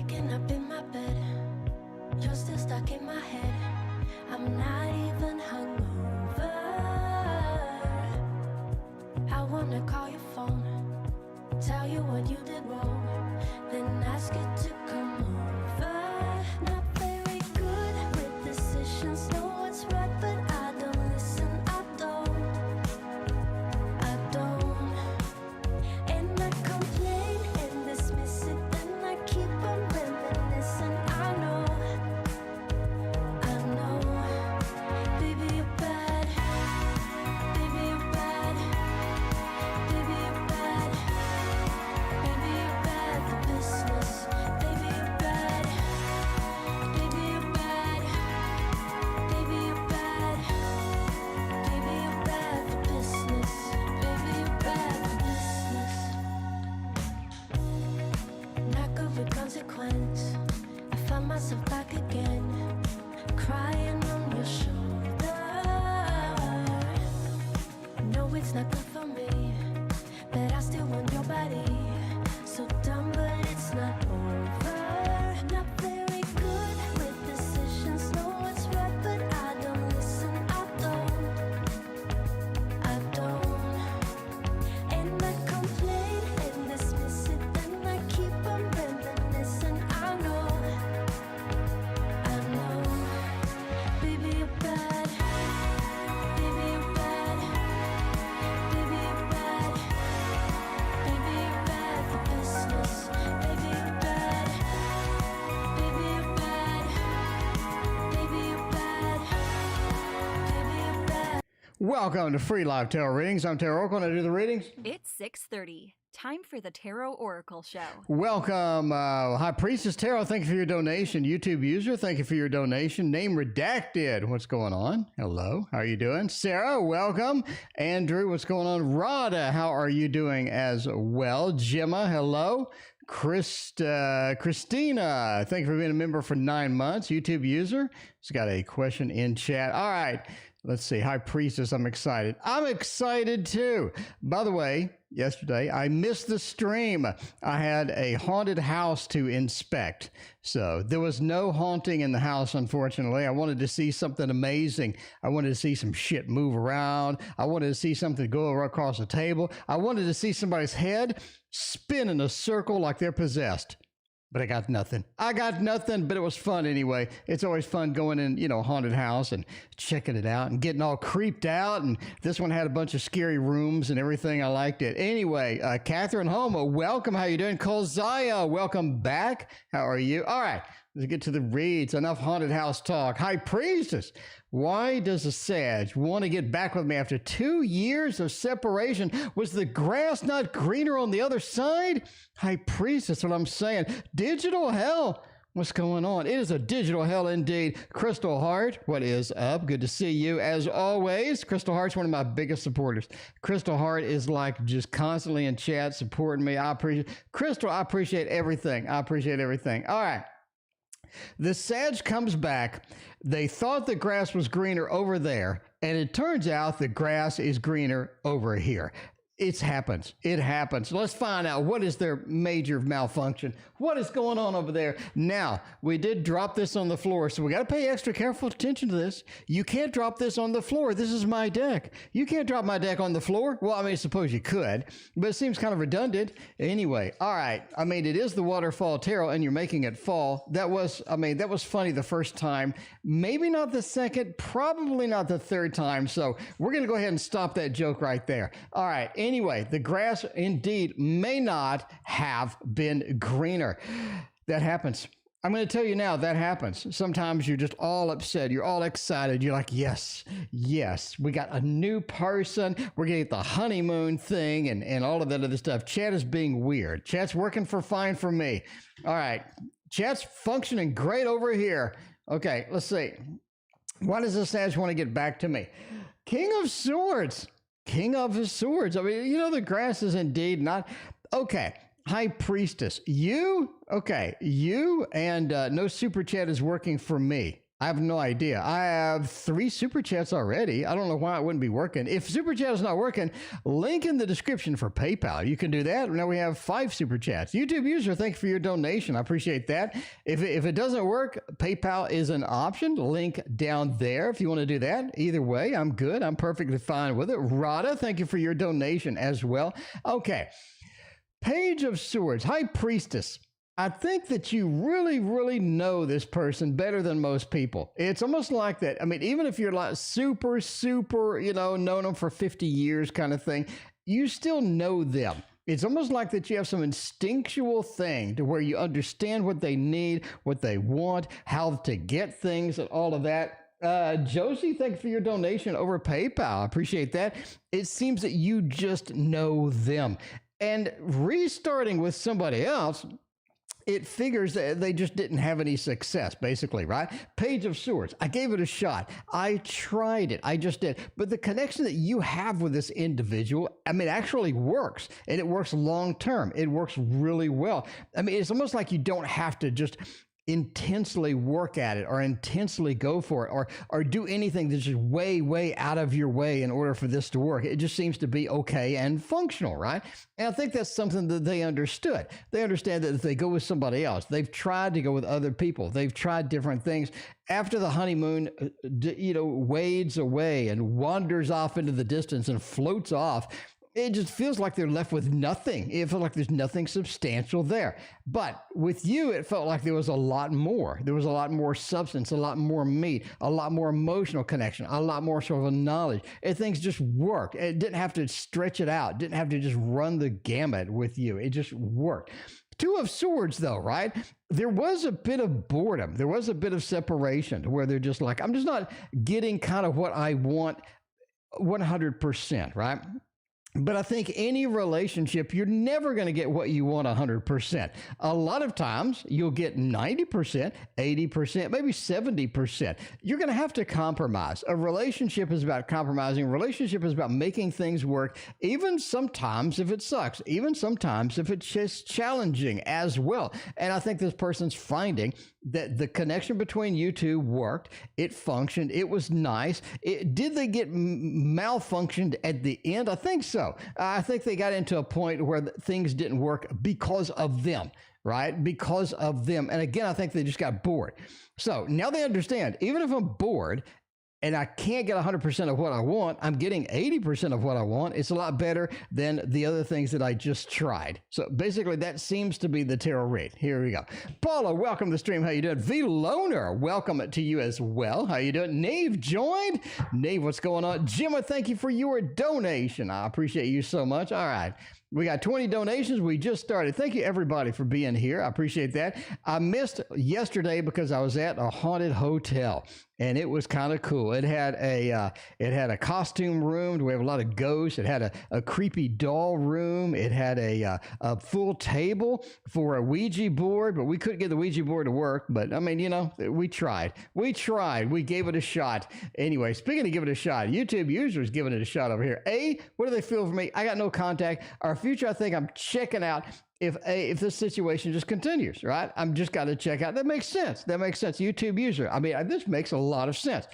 waking up in my bed. You're still stuck in my head. I'm not even hungover. I wanna call your phone, tell you what you did wrong, then ask you to come over. Not very good with decisions, know what's right, but I don't listen. I don't. And I complain and dismiss it, then I keep on reminiscing. I know, baby you're bad, baby you're bad, baby you're bad, baby you're bad for business, baby you're bad, baby you're bad, baby you're bad, baby you're bad for business, baby you're bad for business. Not good with consequence. I find myself back again, crying on your shoulder. No, it's not good for me, but I still want your body. So dumb, but it's not over. Not very good with decisions, know what's right, but I don't listen. I don't. And I complain and dismiss it, then I keep on reminiscing. I know, baby you're bad, baby you're bad, baby you're bad, baby you're bad for business, baby you're bad, baby you're bad, baby you're bad, baby you're bad. Welcome to Free Live Tarot Readings. I'm Tarot Oracle, and I do the readings. It's 6:30. Time for the Tarot Oracle Show. Welcome, High Priestess Tarot. Thank you for your donation. YouTube user, thank you for your donation. Name redacted. What's going on? Hello. How are you doing? Sarah, welcome. Andrew, what's going on? Rada, how are you doing as well? Gemma, hello. Christina, thank you for being a member for 9 months. YouTube user, has got a question in chat. All right. Let's see. High Priestess, I'm excited. I'm excited too. By the way, yesterday I missed the stream. I had a haunted house to inspect. So there was no haunting in the house, unfortunately. I wanted to see something amazing. I wanted to see some shit move around. I wanted to see something go across the table. I wanted to see somebody's head spin in a circle like they're possessed. But I got nothing. But it was fun anyway. It's always fun going in, haunted house and checking it out and getting all creeped out. And this one had a bunch of scary rooms and everything. I liked it. Anyway, Catherine Homo, welcome. How you doing? Kolzaya, welcome back. How are you? All right, let's get to the reads. Enough haunted house talk. High Priestess, why does a sage want to get back with me after 2 years of separation? Was the grass not greener on the other side? High Priestess, that's what I'm saying. Digital hell. What's going on? It is a digital hell indeed. Crystal Heart, what is up? Good to see you as always. Crystal Heart's one of my biggest supporters. Crystal Heart is like just constantly in chat supporting me. I appreciate Crystal. I appreciate everything. All right. The sage comes back. They thought the grass was greener over there, and it turns out the grass is greener over here. It happens. Let's find out what is their major malfunction. What is going on over there? Now, we did drop this on the floor, so we got to pay extra careful attention to this. You can't drop this on the floor. This is my deck. You can't drop my deck on the floor. Well, I suppose you could, but it seems kind of redundant. Anyway, all right. It is the Waterfall Tarot, and you're making it fall. That was funny the first time. Maybe not the second, probably not the third time. So we're going to go ahead and stop that joke right there. All right. Anyway, the grass indeed may not have been greener. That happens. I'm going to tell you now, that happens. Sometimes you're just all upset. You're all excited. You're like, yes, we got a new person. We're going to get the honeymoon thing and all of that other stuff. Chat is being weird. Chat's working fine for me. All right. Chat's functioning great over here. Okay, let's see. Why does the sage want to get back to me? King of Swords. The grass is indeed not... Okay, High Priestess, you and no super chat is working for me. I have no idea. I have 3 super chats already. I don't know why it wouldn't be working. If super chat is not working, link in the description for PayPal. You can do that. Now we have 5 super chats. YouTube user, thank you for your donation. I appreciate that. If it doesn't work, PayPal is an option. Link down there if you want to do that. Either way, I'm good. I'm perfectly fine with it. Rada, thank you for your donation as well. Okay. Page of Swords, High Priestess. I think that you really, really know this person better than most people. It's almost like that. I mean, even if you're like super, known them for 50 years kind of thing, you still know them. It's almost like that you have some instinctual thing to where you understand what they need, what they want, how to get things and all of that. Josie, thank you for your donation over PayPal. I appreciate that. It seems that you just know them. And restarting with somebody else, it figures that they just didn't have any success, basically, right? Page of Swords. I gave it a shot. I tried it. I just did. But the connection that you have with this individual, I mean, actually works. And it works long term. It works really well. I mean, it's almost like you don't have to just intensely work at it or intensely go for it or do anything that's just way out of your way in order for this to work. It just seems to be okay and functional, right? And I think that's something that they understood. They understand that if they go with somebody else, they've tried to go with other people. They've tried different things. After the honeymoon, wades away and wanders off into the distance and floats off, it just feels like they're left with nothing. It feels like there's nothing substantial there. But with you, it felt like there was a lot more. There was a lot more substance, a lot more meat, a lot more emotional connection, a lot more sort of a knowledge. And things just worked. It didn't have to stretch it out. It didn't have to just run the gamut with you. It just worked. 2 of Swords, though, right? There was a bit of boredom. There was a bit of separation where they're just like, I'm just not getting kind of what I want 100%, right? But I think any relationship, you're never going to get what you want 100%. A lot of times you'll get 90%, 80%, maybe 70%. You're going to have to compromise. A relationship is about compromising. A relationship is about making things work, even sometimes if it sucks, even sometimes if it's just challenging as well. And I think this person's finding that the connection between you two worked. It functioned. It was nice. Did they get malfunctioned at the end? I think so. I think they got into a point where things didn't work because of them, right? Because of them. And again, I think they just got bored. So now they understand, even if I'm bored and I can't get 100% of what I want, I'm getting 80% of what I want. It's a lot better than the other things that I just tried. So basically, that seems to be the tarot read. Here we go. Paula, welcome to the stream. How you doing? V Loner, welcome to you as well. How you doing? Nave joined. Nave, what's going on? Gemma, thank you for your donation. I appreciate you so much. All right. We got 20 donations. We just started. Thank you, everybody, for being here. I appreciate that. I missed yesterday because I was at a haunted hotel, and it was kind of cool. It had a costume room. We have a lot of ghosts. It had a creepy doll room. It had a full table for a Ouija board, but we couldn't get the Ouija board to work. But I mean, we tried. We gave it a shot. Anyway, speaking of giving it a shot, YouTube users giving it a shot over here. What do they feel for me? I got no contact. Our future, I think I'm checking out if this situation just continues, right? I'm just got to check out. That makes sense. YouTube user. I mean, this makes a lot of sense.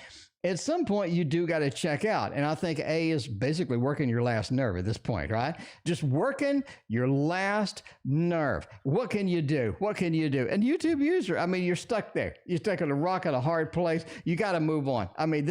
At some point, you do got to check out. And I think A is basically working your last nerve at this point, right? Just working your last nerve. What can you do? And YouTube user, I mean, you're stuck there. You're stuck in a rock at a hard place. You got to move on. I mean,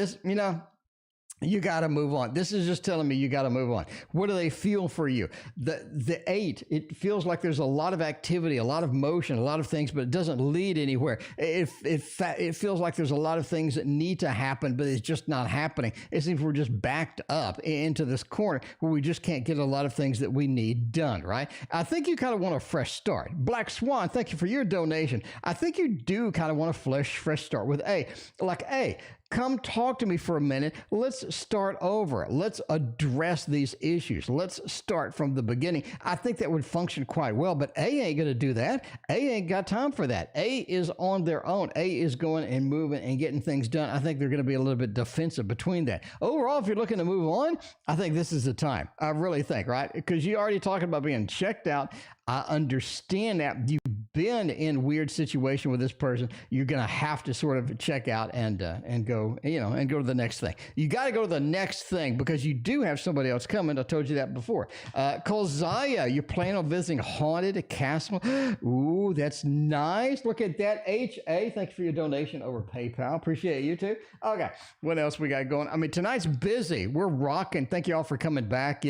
you got to move on. This is just telling me you got to move on. What do they feel for you? The 8, it feels like there's a lot of activity, a lot of motion, a lot of things, but it doesn't lead anywhere. It feels like there's a lot of things that need to happen, but it's just not happening. It seems we're just backed up into this corner where we just can't get a lot of things that we need done, right? I think you kind of want a fresh start. Black Swan, thank you for your donation. I think you do kind of want a fresh start with A. Like, A, come talk to me for a minute. Let's start over. Let's address these issues. Let's start from the beginning. I think that would function quite well, but A ain't going to do that. A ain't got time for that. A is on their own. A is going and moving and getting things done. I think they're going to be a little bit defensive between that. Overall, overall, if you're looking to move on, I think this is the time. I really think, right? Because you already talking about being checked out. I understand that you've been in weird situation with this person. You're going to have to sort of check out and go, and go to the next thing. You got to go to the next thing because you do have somebody else coming. I told you that before. Kolzaya, you're planning on visiting haunted castle. Ooh, that's nice. Look at that. HA, thanks for your donation over PayPal. Appreciate you too. Okay, what else we got going? I mean, tonight's busy. We're rocking. Thank you all for coming back.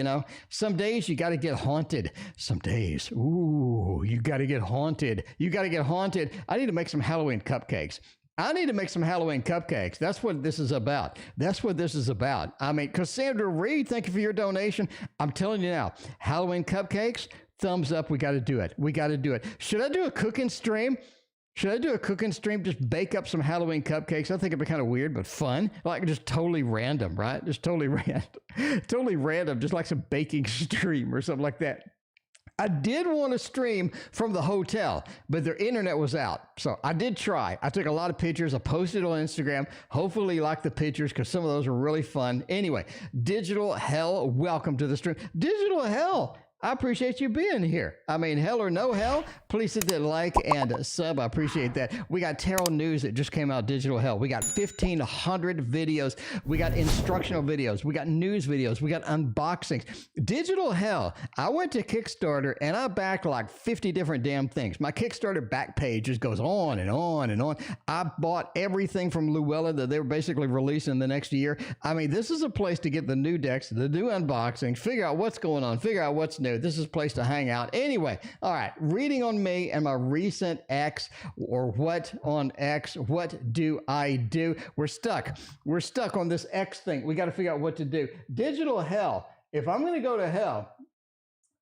Some days you got to get haunted. Some days, ooh, you got to get haunted. You got to get haunted. I need to make some Halloween cupcakes. That's what this is about. I mean, Cassandra Reed, thank you for your donation. I'm telling you now, Halloween cupcakes, thumbs up. We got to do it. Should I do a cooking stream? Just bake up some Halloween cupcakes. I think it'd be kind of weird, but fun. Like just totally random, right? Just totally random. Just like some baking stream or something like that. I did want to stream from the hotel, but their internet was out. So I did try. I took a lot of pictures. I posted on Instagram. Hopefully you like the pictures because some of those were really fun. Anyway, Digital Hell, welcome to the stream. Digital Hell, I appreciate you being here. I mean, hell or no hell, please hit that like and sub. I appreciate that. We got tarot news that just came out, Digital Hell. We got 1,500 videos. We got instructional videos. We got news videos. We got unboxings. Digital Hell, I went to Kickstarter and I backed like 50 different damn things. My Kickstarter back page just goes on and on and on. I bought everything from Luella that they were basically releasing the next year. I mean, this is a place to get the new decks, the new unboxings, figure out what's going on, figure out what's new. This is a place to hang out. Anyway, all right, reading on me and my recent X or what on X, what do I do? We're stuck on this X thing. We got to figure out what to do. Digital Hell. If I'm going to go to hell,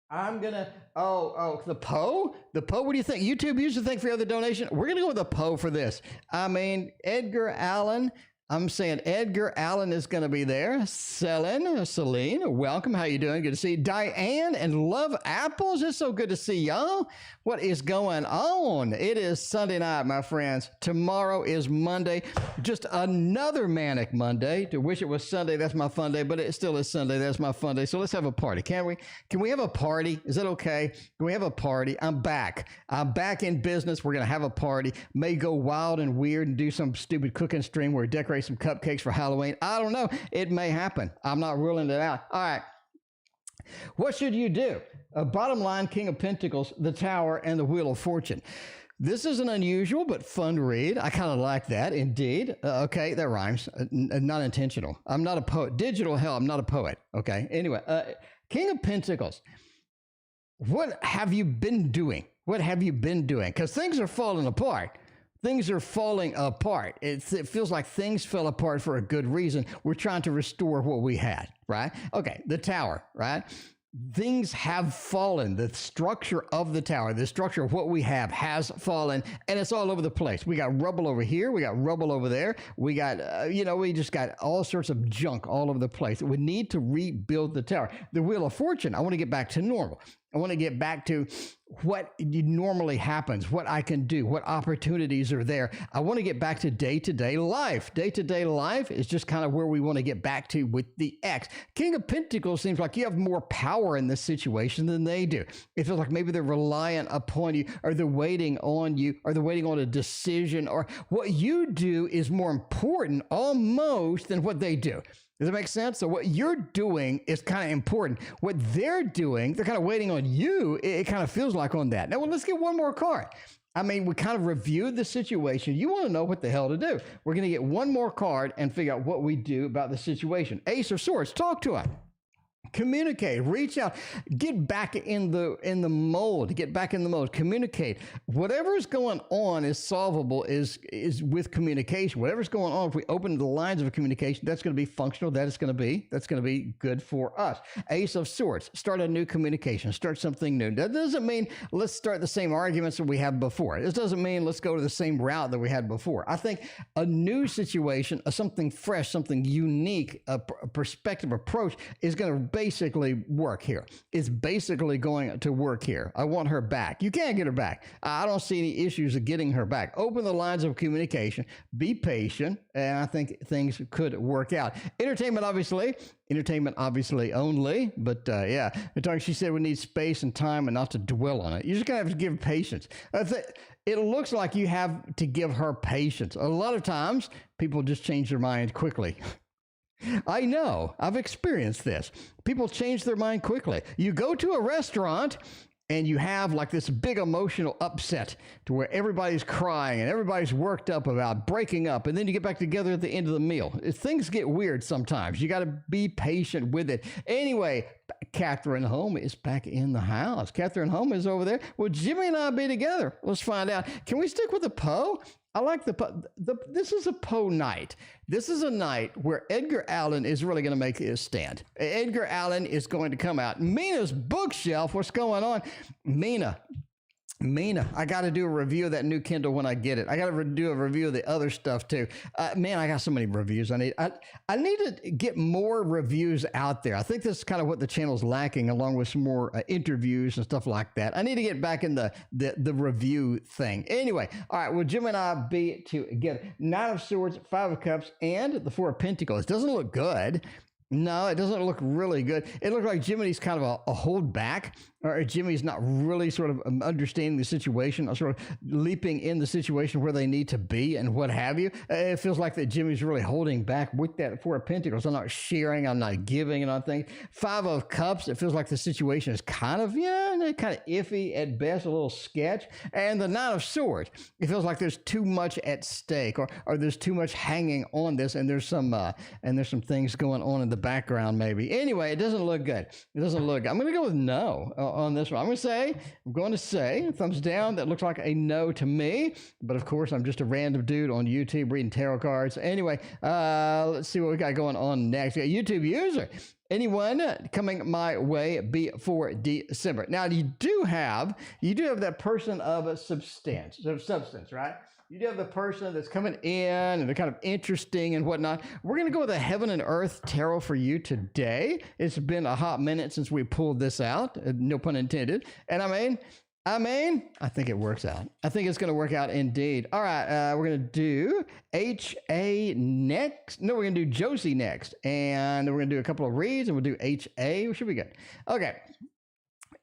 I'm going to, the Poe? What do you think? YouTube user, thank for the other donation. We're going to go with the Poe for this. I mean, Edgar Allan. I'm saying Edgar Allan is going to be there. Celine, welcome. How you doing? Good to see you. Diane and Love Apples. It's so good to see y'all. What is going on? It is Sunday night, my friends. Tomorrow is Monday. Just another manic Monday. To wish it was Sunday, that's my fun day, but it still is Sunday. That's my fun day. So let's have a party, can we? Can we have a party? Is that okay? Can we have a party? I'm back. I'm back in business. We're going to have a party. May go wild and weird and do some stupid cooking stream where we decorate some cupcakes for Halloween. I don't know. It may happen. I'm not ruling it out. All right. What should you do? Bottom line, King of Pentacles, the Tower, and the Wheel of Fortune. This is an unusual but fun read. I kind of like that, indeed. Okay, that rhymes. Not intentional. I'm not a poet. Digital Hell, I'm not a poet. Okay, anyway, King of Pentacles. What have you been doing? Because things are falling apart. It feels like things fell apart for a good reason. We're trying to restore what we had, right? Okay, the Tower, right? Things have fallen. The structure of the tower, the structure of what we have has fallen, and it's all over the place. We got rubble over here. We got rubble over there. We got, we just got all sorts of junk all over the place. We need to rebuild the tower. The Wheel of Fortune, I want to get back to normal. I want to get back to what normally happens, what I can do, what opportunities are there. I want to get back to day-to-day life. Day-to-day life is just kind of where we want to get back to with the X. King of Pentacles seems like you have more power in this situation than they do. It feels like maybe they're reliant upon you, or they're waiting on you, or they're waiting on a decision, or what you do is more important almost than what they do. Does that make sense? So what you're doing is kind of important. What they're doing, they're kind of waiting on you. It kind of feels like on that. Now, let's get one more card. I mean, we kind of reviewed the situation. You want to know what the hell to do. We're going to get one more card and figure out what we do about the situation. Ace of Swords, talk to us. Communicate, reach out, get back in the mold, communicate. Whatever's going on is solvable is with communication. Whatever's going on, if we open the lines of communication, that's going to be functional. That's going to be good for us. Ace of Swords, start a new communication, start something new. That doesn't mean let's start the same arguments that we had before. This doesn't mean let's go to the same route that we had before. I think a new situation, something fresh, something unique, a perspective approach is going to basically work here. It's basically going to work here. I want her back. You can't get her back. I don't see any issues of getting her back. Open the lines of communication. Be patient. And I think things could work out. Entertainment, obviously only. But yeah, she said we need space and time and not to dwell on it. You're just going to have to give patience. It looks like you have to give her patience. A lot of times, people just change their mind quickly. I know. I've experienced this. People change their mind quickly. You go to a restaurant and you have like this big emotional upset to where everybody's crying and everybody's worked up about breaking up, and then you get back together at the end of the meal. Things get weird sometimes. You got to be patient with it. Anyway, Catherine Home is back in the house. Catherine Home is over there. Will Jimmy and I be together? Let's find out. Can we stick with the Poe? I like this is a Poe night. This is a night where Edgar Allan is really going to make his stand. Edgar Allan is going to come out. Mina's bookshelf. What's going on? Mina, I got to do a review of that new Kindle when I get it. I got to do a review of the other stuff too. Man, I got so many reviews I need. I need to get more reviews out there. I think this is kind of what the channel's lacking, along with some more interviews and stuff like that. I need to get back in the review thing. Anyway, all right, well, Jim and I be together. Nine of Swords, Five of Cups, and the Four of Pentacles. Doesn't look good. No, it doesn't look really good. It looks like Jimmy's kind of a hold back, or Jimmy's not really sort of understanding the situation, or sort of leaping in the situation where they need to be and what have you. It feels like that Jimmy's really holding back with that Four of Pentacles. I'm not sharing, I'm not giving, and I think Five of Cups, it feels like the situation is kind of iffy at best, a little sketch. And the Nine of Swords, it feels like there's too much at stake, or there's too much hanging on this, and there's some things going on in the background maybe. Anyway, it doesn't look good. It doesn't look good. I'm going to go with no on this one. I'm going to say thumbs down. That looks like a no to me, but of course I'm just a random dude on YouTube reading tarot cards. Anyway, let's see what we got going on next. We got YouTube user. Anyone coming my way before December. Now you do have that person of substance, right? You do have the person that's coming in and they're kind of interesting and whatnot. We're going to go with a Heaven and Earth tarot for you today. It's been a hot minute since we pulled this out. No pun intended. And I think it works out. I think it's going to work out indeed. All right. We're going to do HA next. No, we're going to do Josie next. And then we're going to do a couple of reads and we'll do HA. We should be good. Okay.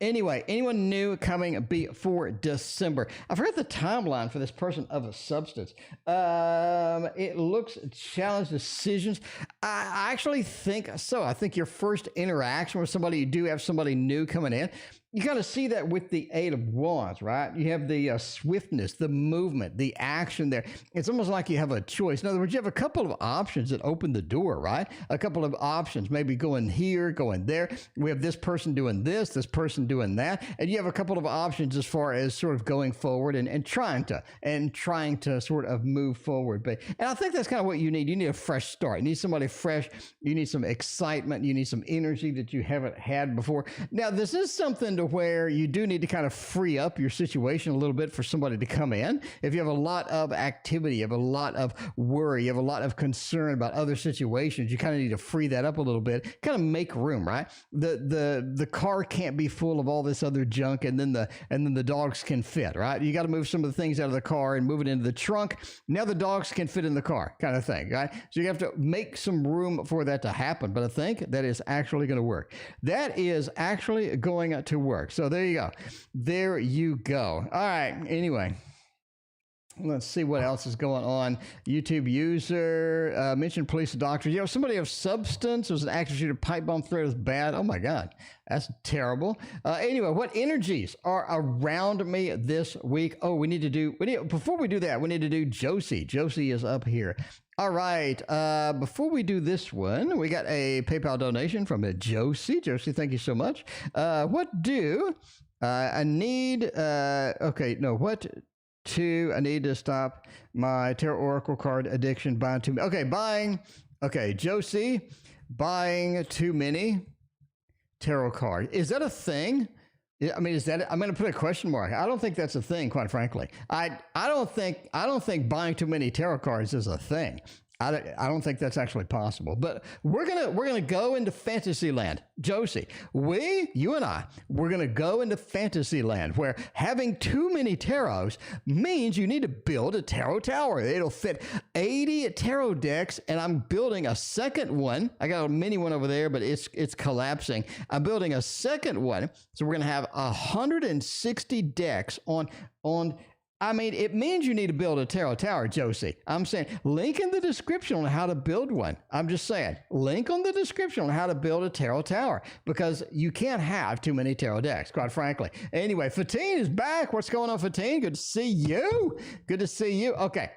Anyway, anyone new coming before December? I forgot the timeline for this person of a substance. It looks challenge decisions. I actually think so. I think your first interaction with somebody, you do have somebody new coming in. You got to see that with the Eight of Wands, right? You have the swiftness, the movement, the action there. It's almost like you have a choice. In other words, you have a couple of options that open the door, right? A couple of options, maybe going here, going there. We have this person doing this person doing that. And you have a couple of options as far as sort of going forward and trying to sort of move forward. And I think that's kind of what you need. You need a fresh start. You need somebody fresh. You need some excitement. You need some energy that you haven't had before. Now, this is something to where you do need to kind of free up your situation a little bit for somebody to come in. If you have a lot of activity, you have a lot of worry, you have a lot of concern about other situations, you kind of need to free that up a little bit, kind of make room, right? The car can't be full of all this other junk and then the dogs can fit, right? You got to move some of the things out of the car and move it into the trunk. Now the dogs can fit in the car, kind of thing, right? So you have to make some room for that to happen. But I think that is actually going to work. That is actually going to work. So there you go. There you go. All right. Anyway, let's see what else is going on. YouTube user mentioned police and doctors. Somebody of substance. There was an active shooter pipe bomb threat was bad. Oh my God. That's terrible. Anyway, what energies are around me this week? Oh, before we do that, we need to do Josie. Josie is up here. All right. Before we do this one, we got a PayPal donation from a Josie. Josie, thank you so much. I need to stop my tarot oracle card addiction buying too many. Josie, buying too many tarot cards. Is that a thing? I mean, I'm going to put a question mark. I don't think that's a thing, quite frankly. I don't think buying too many tarot cards is a thing. I don't think that's actually possible. But we're gonna go into fantasy land, Josie. You and I, we're gonna go into fantasy land where having too many tarots means you need to build a tarot tower. It'll fit 80 tarot decks, and I'm building a second one. I got a mini one over there, but it's collapsing. I'm building a second one, so we're gonna have 160 decks on. I mean, it means you need to build a tarot tower, Josie. I'm saying, link in the description on how to build one. I'm just saying, link on the description on how to build a tarot tower, because you can't have too many tarot decks, quite frankly. Anyway, Fatine is back. What's going on, Fatine? Good to see you. Good to see you. Okay.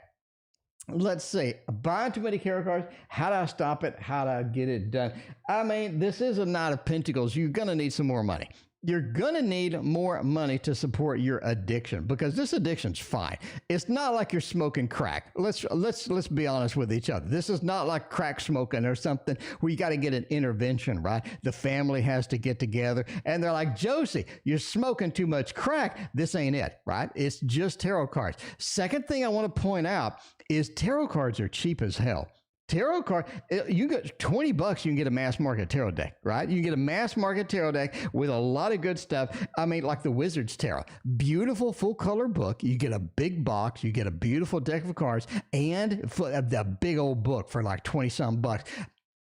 Let's see. Buying too many tarot cards. How do I stop it? How do I get it done? I mean, this is a Knight of Pentacles. You're going to need some more money. You're going to need more money to support your addiction, because this addiction's fine. It's not like you're smoking crack. Let's be honest with each other. This is not like crack smoking or something where you got to get an intervention, right? The family has to get together and they're like, Josie, you're smoking too much crack. This ain't it, right? It's just tarot cards. Second thing I want to point out is tarot cards are cheap as hell. Tarot card, you get $20, you can get a mass market tarot deck, right? You can get a mass market tarot deck with a lot of good stuff. I mean, like the Wizard's Tarot, beautiful full color book. You get a big box, you get a beautiful deck of cards, and the big old book for like 20 some bucks.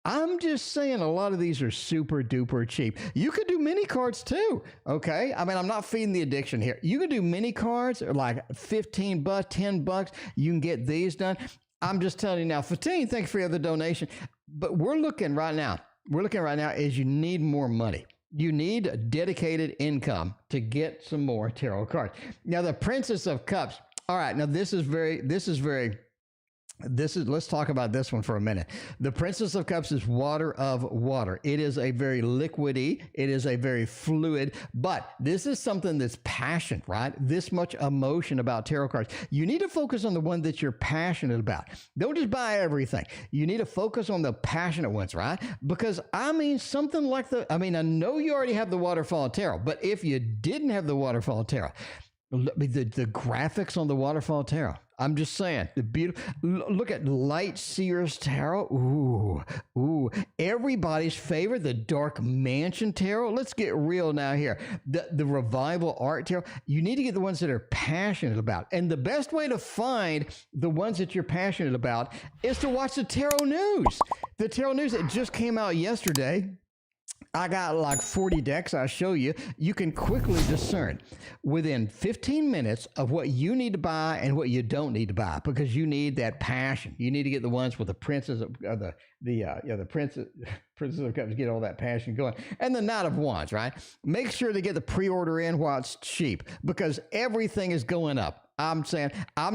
I'm just saying a lot of these are super duper cheap. You could do mini cards too, okay? I mean, I'm not feeding the addiction here. You can do mini cards like $15, $10. You can get these done. I'm just telling you now, Fatine, thank you for the donation. But we're looking right now is you need more money. You need a dedicated income to get some more tarot cards. Now, the Princess of Cups. All right, now let's talk about this one for a minute. The Princess of Cups is water of water. It is a very liquidy. It is a very fluid, but this is something that's passion, right? This much emotion about tarot cards. You need to focus on the one that you're passionate about. Don't just buy everything. You need to focus on the passionate ones, right? Because I mean, something like I know you already have the Waterfall Tarot, but if you didn't have the Waterfall Tarot, the graphics on the Waterfall Tarot, I'm just saying, the beautiful. Look at Light Seers Tarot. Ooh. Everybody's favorite, the Dark Mansion Tarot. Let's get real now here. The Revival Art Tarot. You need to get the ones that are passionate about. And the best way to find the ones that you're passionate about is to watch the Tarot News. The Tarot News that just came out yesterday. I got like 40 decks. I'll show you. You can quickly discern within 15 minutes of what you need to buy and what you don't need to buy, because you need that passion. You need to get the ones with the Princess of the Princess of Cups, get all that passion going, and the Knight of Wands. Right? Make sure to get the pre-order in while it's cheap, because everything is going up. I'm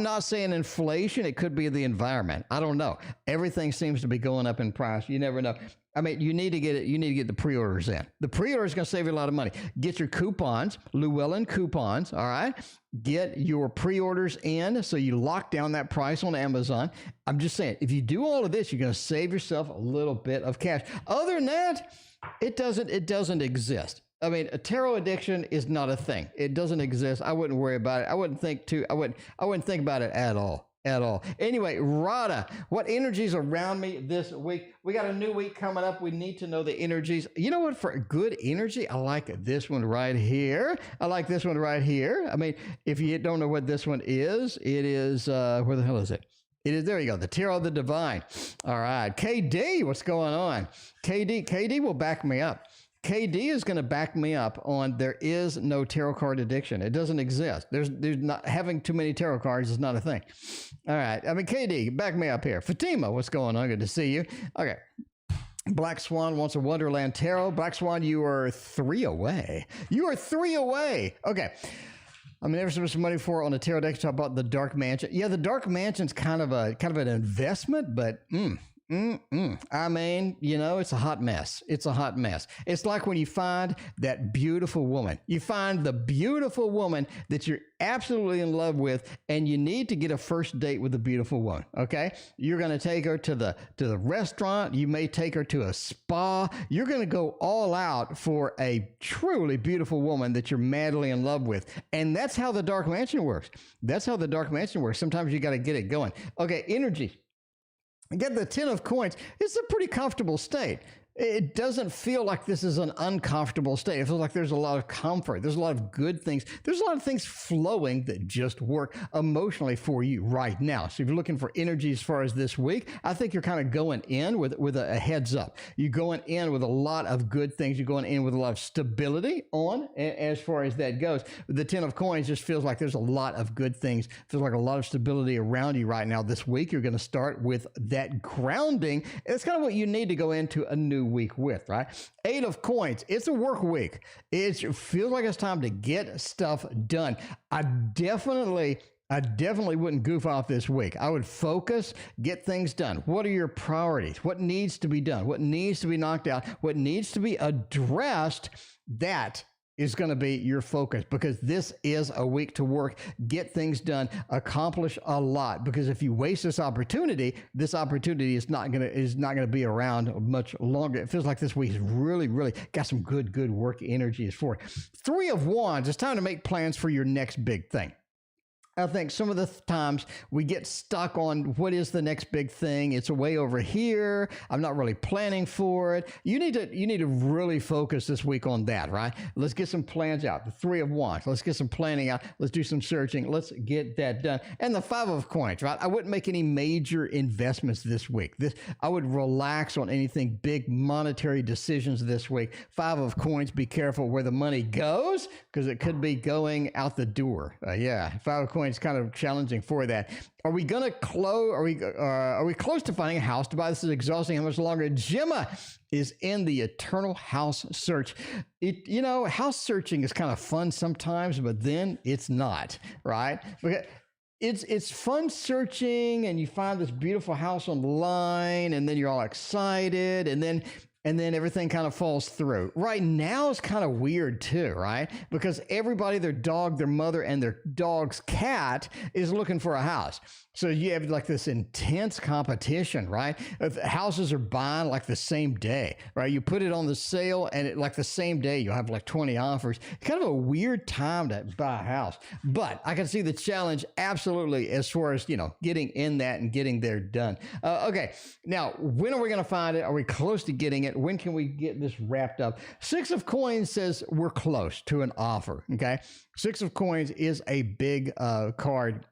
not saying inflation. It could be the environment. I don't know. Everything seems to be going up in price. You never know. I mean, you need to get it. You need to get the pre-orders in. The pre-order is going to save you a lot of money. Get your coupons, Llewellyn coupons. All right. Get your pre-orders in so you lock down that price on Amazon. I'm just saying, if you do all of this, you're going to save yourself a little bit of cash. Other than that, it doesn't exist. I mean, a tarot addiction is not a thing. It doesn't exist. I wouldn't worry about it. I wouldn't think about it at all. Anyway, Rada, what energies around me this week? We got a new week coming up. We need to know the energies. You know what? For good energy, I like this one right here. I mean, if you don't know what this one is, it is, where the hell is it? It is, there you go, the Tarot of the Divine. All right, KD, what's going on? KD will back me up. KD is going to back me up on there is no tarot card addiction. It doesn't exist. There's not, having too many tarot cards is not a thing. All right. I mean, KD, back me up here. Fatima, what's going on? Good to see you. Okay. Black Swan wants a Wonderland Tarot. Black Swan, you are 3 away. Okay. I mean, there's some money for on the tarot deck. Talk about the Dark Mansion. Yeah, the Dark Mansion's kind of an investment, but I mean, you know, it's a hot mess. It's like when you find that beautiful woman. You find the beautiful woman that you're absolutely in love with, and you need to get a first date with the beautiful woman. Okay, you're going to take her to the restaurant. You may take her to a spa. You're going to go all out for a truly beautiful woman that you're madly in love with, and that's how the Dark Mansion works. Sometimes you got to get it going. Okay, energy. Get the 10 of coins. It's a pretty comfortable state. It doesn't feel like this is an uncomfortable state. It feels like there's a lot of comfort. There's a lot of good things. There's a lot of things flowing that just work emotionally for you right now. So if you're looking for energy as far as this week, I think you're kind of going in with a heads up. You're going in with a lot of good things. You're going in with a lot of stability on as far as that goes. The 10 of coins just feels like there's a lot of good things. Feels like a lot of stability around you right now. This week, you're going to start with that grounding. It's kind of what you need to go into a new week with, right? 8 of coins. It's a work week. It feels like it's time to get stuff done. I definitely wouldn't goof off this week. I would focus, get things done. What are your priorities? What needs to be done? What needs to be knocked out? What needs to be addressed? That is going to be your focus, because this is a week to work, get things done, accomplish a lot. Because if you waste this opportunity is not going to be around much longer. It feels like this week has really got some good work energy for it. 3 of Wands. It's time to make plans for your next big thing. I think some of the times we get stuck on what is the next big thing. It's way over here. I'm not really planning for it. You need to really focus this week on that, right? Let's get some plans out. The 3 of Wands. Let's get some planning out. Let's do some searching. Let's get that done. And the 5 of Coins, right? I wouldn't make any major investments this week. I would relax on anything big monetary decisions this week. 5 of Coins, be careful where the money goes, because it could be going out the door. 5 of Coins. It's kind of challenging for that. Are we going to close? Are we close to finding a house to buy? This is exhausting. How much longer? Gemma is in the eternal house search. House searching is kind of fun sometimes, but then it's not, right? Because it's fun searching, and you find this beautiful house online, and then you're all excited, and then everything kind of falls through. Right now is kind of weird too, right? Because everybody, their dog, their mother, and their dog's cat is looking for a house. So you have like this intense competition, right? Houses are buying like the same day, right? You put it on the sale, and like the same day, you'll have like 20 offers. It's kind of a weird time to buy a house. But I can see the challenge absolutely as far as, getting in that and getting there done. Okay, now, when are we going to find it? Are we close to getting it? When can we get this wrapped up? 6 of Coins says we're close to an offer, okay? 6 of Coins is a big card.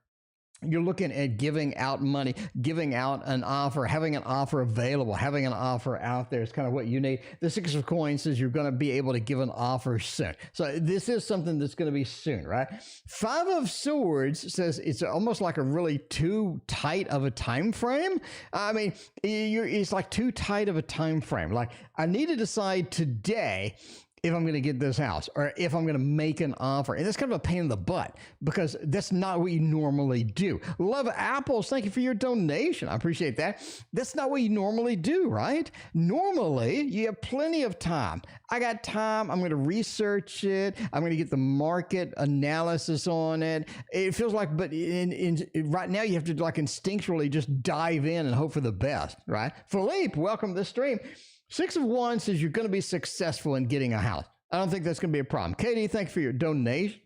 You're looking at giving out money, giving out an offer, having an offer available, having an offer out there is kind of what you need. The 6 of Coins says you're going to be able to give an offer soon. So this is something that's going to be soon, right? 5 of Swords says it's almost like a really too tight of a time frame. I mean, it's like too tight of a time frame. Like, I need to decide today if I'm going to get this house, or if I'm going to make an offer. And that's kind of a pain in the butt, because that's not what you normally do. Love Apples, thank you for your donation. I appreciate that. That's not what you normally do, right? Normally, you have plenty of time. I got time. I'm going to research it. I'm going to get the market analysis on it. It feels like, but right now, you have to like instinctually just dive in and hope for the best, right? Philippe, welcome to the stream. 6 of Wands says you're going to be successful in getting a house. I don't think that's going to be a problem. Katie, thanks for your donation.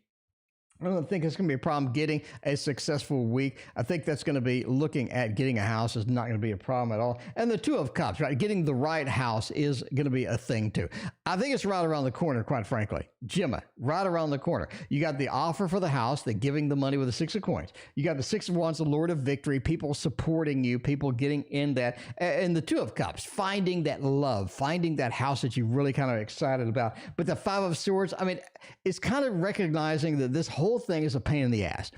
I don't think it's going to be a problem getting a successful week. I think that's going to be looking at getting a house is not going to be a problem at all. And the 2 of Cups, right? Getting the right house is going to be a thing too. I think it's right around the corner, quite frankly. Gemma, right around the corner. You got the offer for the house, the giving the money with the 6 of Coins. You got the 6 of Wands, the Lord of Victory, people supporting you, people getting in that. And the 2 of Cups, finding that love, finding that house that you're really kind of excited about. But the 5 of Swords, I mean, it's kind of recognizing that this whole thing is a pain in the ass.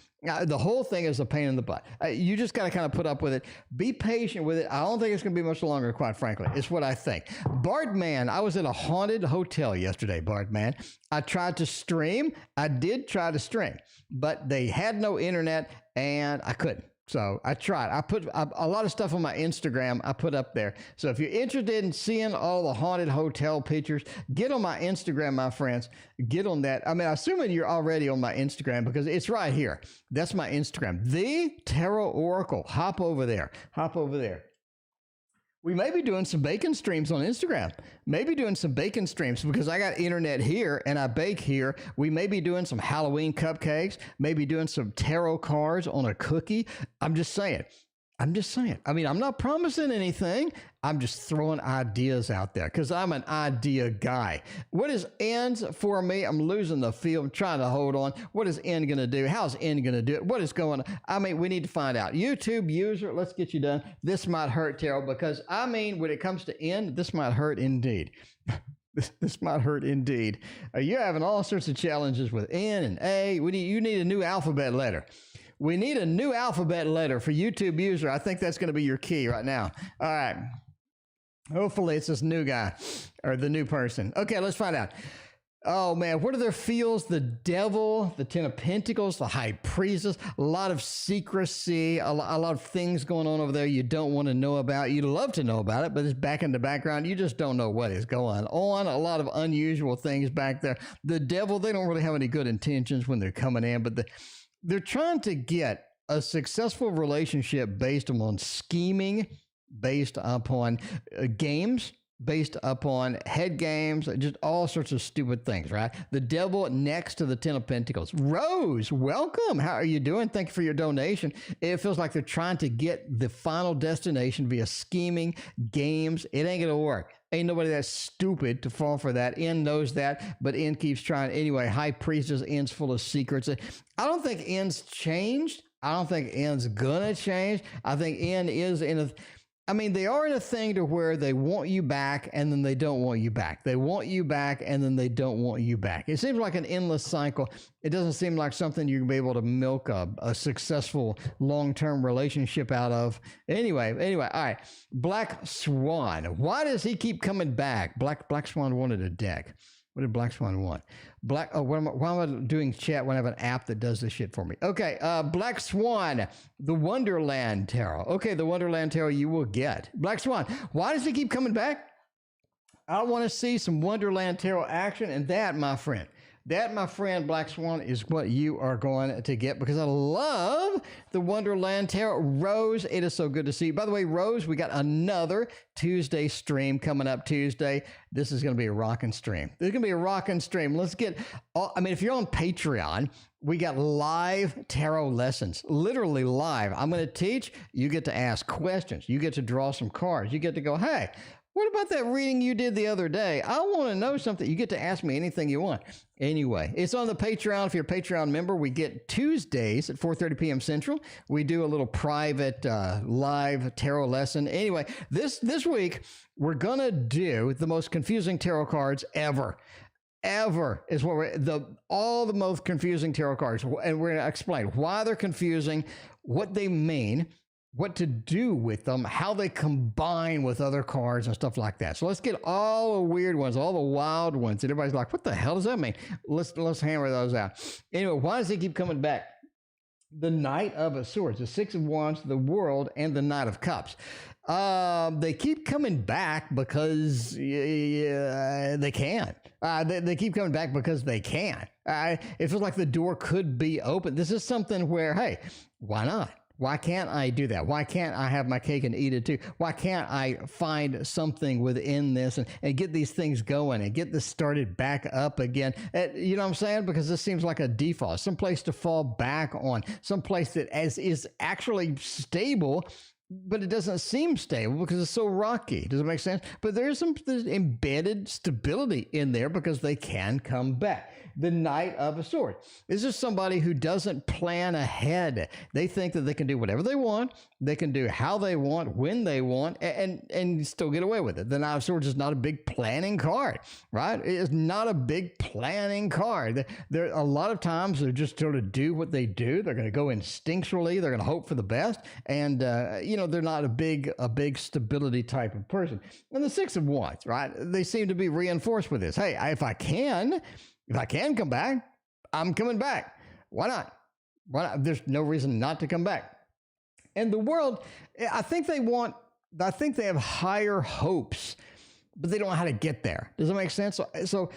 The whole thing is a pain in the butt. You just got to kind of put up with it. Be patient with it. I don't think it's going to be much longer, quite frankly. It's what I think. Bardman, I was in a haunted hotel yesterday, Bardman. I tried to stream. I did try to stream, but they had no internet and I couldn't. So I tried. I put a lot of stuff on my Instagram I put up there. So if you're interested in seeing all the haunted hotel pictures, get on my Instagram, my friends. Get on that. I mean, assuming you're already on my Instagram, because it's right here. That's my Instagram. The Tarot Oracle. Hop over there. Hop over there. We may be doing some baking streams on Instagram. Maybe doing some baking streams because I got internet here and I bake here. We may be doing some Halloween cupcakes, maybe doing some tarot cards on a cookie. I'm just saying. I'm just saying. I mean, I'm not promising anything. I'm just throwing ideas out there because I'm an idea guy. What is ends for me? I'm losing the field. I'm trying to hold on. What is end going to do? How's end going to do it? What is going on? I mean, we need to find out. YouTube user, let's get you done. This might hurt, Terrell, because I mean, when it comes to end, this might hurt indeed. This might hurt indeed. You're having all sorts of challenges with N and A. You need a new alphabet letter. We need a new alphabet letter for YouTube user. I think that's going to be your key right now. All right. Hopefully it's this new guy or the new person. Okay, let's find out. Oh, man, what are their feels? The devil, the Ten of Pentacles, the High Priestess, a lot of secrecy, a lot of things going on over there you don't want to know about. You'd love to know about it, but it's back in the background. You just don't know what is going on. A lot of unusual things back there. The devil, they don't really have any good intentions when they're coming in, but they're trying to get a successful relationship based on scheming, based upon games, based upon head games, just all sorts of stupid things, right? The devil next to the Ten of Pentacles. Rose, welcome. How are you doing? Thank you for your donation. It feels like they're trying to get the final destination via scheming, games. It ain't going to work. Ain't nobody that stupid to fall for that. N knows that, but N keeps trying. Anyway, High Priestess, N's full of secrets. I don't think N's changed. I don't think N's gonna change. I think N is in a... I mean, they are in a thing to where they want you back and then they don't want you back. They want you back and then they don't want you back. It seems like an endless cycle. It doesn't seem like something you're going to be able to milk a successful long-term relationship out of. Anyway, all right. Black Swan. Why does he keep coming back? Black Swan wanted a deck. What did Black Swan want? Why am I doing chat when I have an app that does this shit for me? Okay, Black Swan, the Wonderland Tarot. Okay, the Wonderland Tarot you will get. Black Swan, why does he keep coming back? I want to see some Wonderland Tarot action, and that, my friend, Black Swan, is what you are going to get because I love the Wonderland Tarot. Rose, it is so good to see you. By the way, Rose, we got another Tuesday stream coming up Tuesday. This is going to be a rocking stream. This is going to be a rocking stream. Let's get, if you're on Patreon, we got live tarot lessons, literally live. I'm going to teach. You get to ask questions. You get to draw some cards. You get to go, hey, what about that reading you did the other day? I want to know something. You get to ask me anything you want. Anyway, it's on the Patreon. If you're a Patreon member, we get Tuesdays at 4:30 p.m. Central. We do a little private live tarot lesson. Anyway, this week, we're going to do the most confusing tarot cards ever. Ever is what all the most confusing tarot cards. And we're going to explain why they're confusing, what they mean, what to do with them, how they combine with other cards and stuff like that. So let's get all the weird ones, all the wild ones. And everybody's like, what the hell does that mean? Let's hammer those out. Anyway, why does he keep coming back? The Knight of Swords, the Six of Wands, the World, and the Knight of Cups. They keep coming back because they can. They keep coming back because they can. It feels like the door could be open. This is something where, hey, why not? Why can't I do that? Why can't I have my cake and eat it too? Why can't I find something within this and get these things going and get this started back up again? You know what I'm saying? Because this seems like a default, some place to fall back on, some place that is actually stable, but it doesn't seem stable because it's so rocky. Does it make sense? But there's embedded stability in there because they can come back. The Knight of Swords. This is somebody who doesn't plan ahead. They think that they can do whatever they want. They can do how they want, when they want, and still get away with it. The Knight of Swords is not a big planning card, right? It is not a big planning card. There a lot of times they're just sort of do what they do. They're going to go instinctually. They're going to hope for the best, and they're not a big stability type of person. And the Six of Wands, right? They seem to be reinforced with this. Hey, if I can come back, I'm coming back. Why not? There's no reason not to come back. And the World, I think they have higher hopes, but they don't know how to get there. Does that make sense? So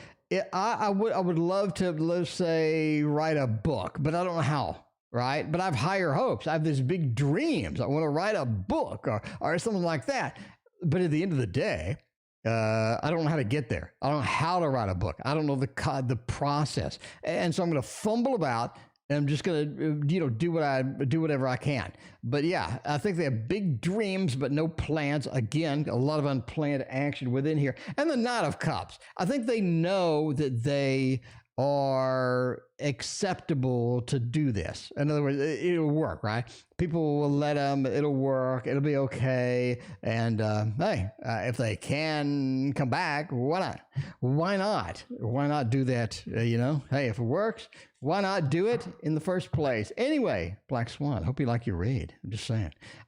I would love to, let's say, write a book, but I don't know how. Right? But I have higher hopes. I have these big dreams. I want to write a book or something like that. But at the end of the day, I don't know how to get there. I don't know how to write a book. I don't know the process. And so I'm going to fumble about And I'm just gonna, do whatever I can. But yeah, I think they have big dreams, but no plans. Again, a lot of unplanned action within here. And the Knight of Cups. I think they know that they are acceptable to do this. In other words, it'll work, right? People will let them. It'll work. It'll be okay. And hey, if they can come back, why not? Why not? Why not do that? Hey, if it works, why not do it in the first place? Anyway, Black Swan, hope you like your read.